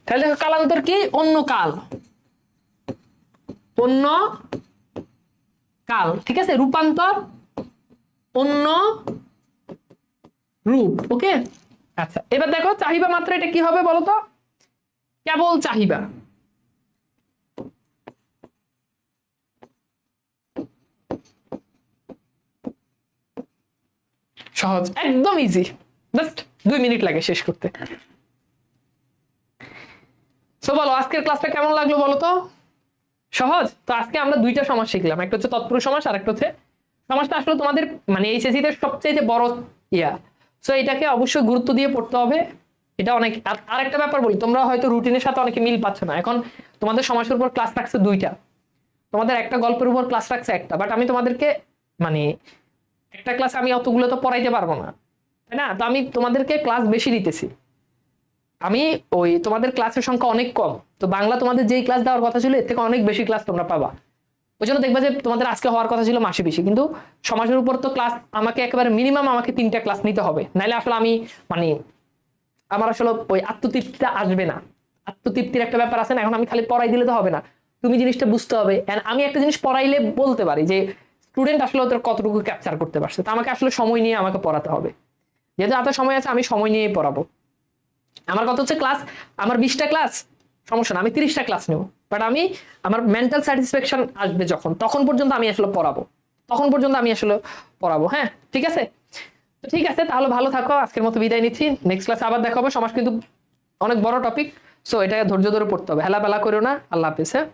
তাহলে দেখো কালান্তর কি? অন্য কাল, অন্য কাল, ঠিক আছে। রূপান্তর অন্য রূপ, ওকে। আচ্ছা, এবার দেখো চাহিবা মাত্র, এটা কি হবে বলো তো? কেবল চাহিবা। সহজ, একদম ইজি, জাস্ট 2 মিনিট লাগে শেষ করতে। সো বলো আজকের ক্লাসটা কেমন লাগলো বলো তো? সহজ তো। আজকে আমরা দুইটা সমাস শিখলাম, একটা হচ্ছে তৎপুরুষ সমাস আর একটা হচ্ছে সমাসটা আসলে তোমাদের মানে এইচএসসি তে সবচেয়ে বড় ইয়া। সো এটাকে অবশ্যই গুরুত্ব দিয়ে পড়তে হবে। এটা অনেক। আর একটা ব্যাপার বলি, তোমরা হয়তো রুটিনের সাথে অনেকে মিল পাচ্ছ না। এখন তোমাদের সমাসের উপর ক্লাস রাখছে 2টা, তোমাদের একটা গল্পের উপর ক্লাস রাখছে একটা, বাট আমি তোমাদেরকে মানে একটা ক্লাস আমি অতগুলো তো পড়াইতে পারবো না, তাই না? তো আমি তোমাদেরকে ক্লাস বেশি দিতেছি। আমি ওই তোমাদের ক্লাসের সংখ্যা অনেক কম, তো বাংলা তোমাদের যেই ক্লাস দেওয়ার কথা ছিল এর থেকে অনেক বেশি ক্লাস তোমরা পাবা। ওই জন্য দেখবা যে তোমাদের আজকে হওয়ার কথা ছিল মাসে বেশি, কিন্তু সমাজের উপর তো ক্লাস আমাকে একেবারে মিনিমাম আমাকে 3টা ক্লাস নিতে হবে, নাইলে আসলে আমি মানে আমার আসলে ওই আত্মতৃপ্তিটা আসবে না। আত্মতৃপ্তির একটা ব্যাপার আছে না, এখন আমি খালি পড়াই দিলে তো হবে না, তুমি জিনিসটা বুঝতে হবে। আমি একটা জিনিস পড়াইলে বলতে পারি যে স্টুডেন্ট আসলে ওদের কতটুকু ক্যাপচার করতে পারছে, তো আমাকে আসলে সময় নিয়ে আমাকে পড়াতে হবে। যেহেতু এত সময় আছে, আমি সময় নিয়েই পড়াবো। আমার কথা হচ্ছে ক্লাস, আমার 20টা ক্লাস সমস্যা না, আমি 30টা ক্লাস নেব, বাট আমি আমার মেন্টাল স্যাটিসফ্যাকশন আসবে যখন, তখন পর্যন্ত আমি আসলে পড়াবো, তখন পর্যন্ত আমি আসলে পড়াবো। হ্যাঁ, ঠিক আছে। তো ঠিক আছে, তাহলে ভালো থাকো, আজকের মতো বিদায় নিচ্ছি। নেক্সট ক্লাসে আবার দেখা হবে। সমাজ কিন্তু অনেক বড় টপিক, সো এটা ধৈর্য ধরে পড়তে হবে, হেলা বেলা করো না। আল্লাহ হাফিজ। হ্যাঁ।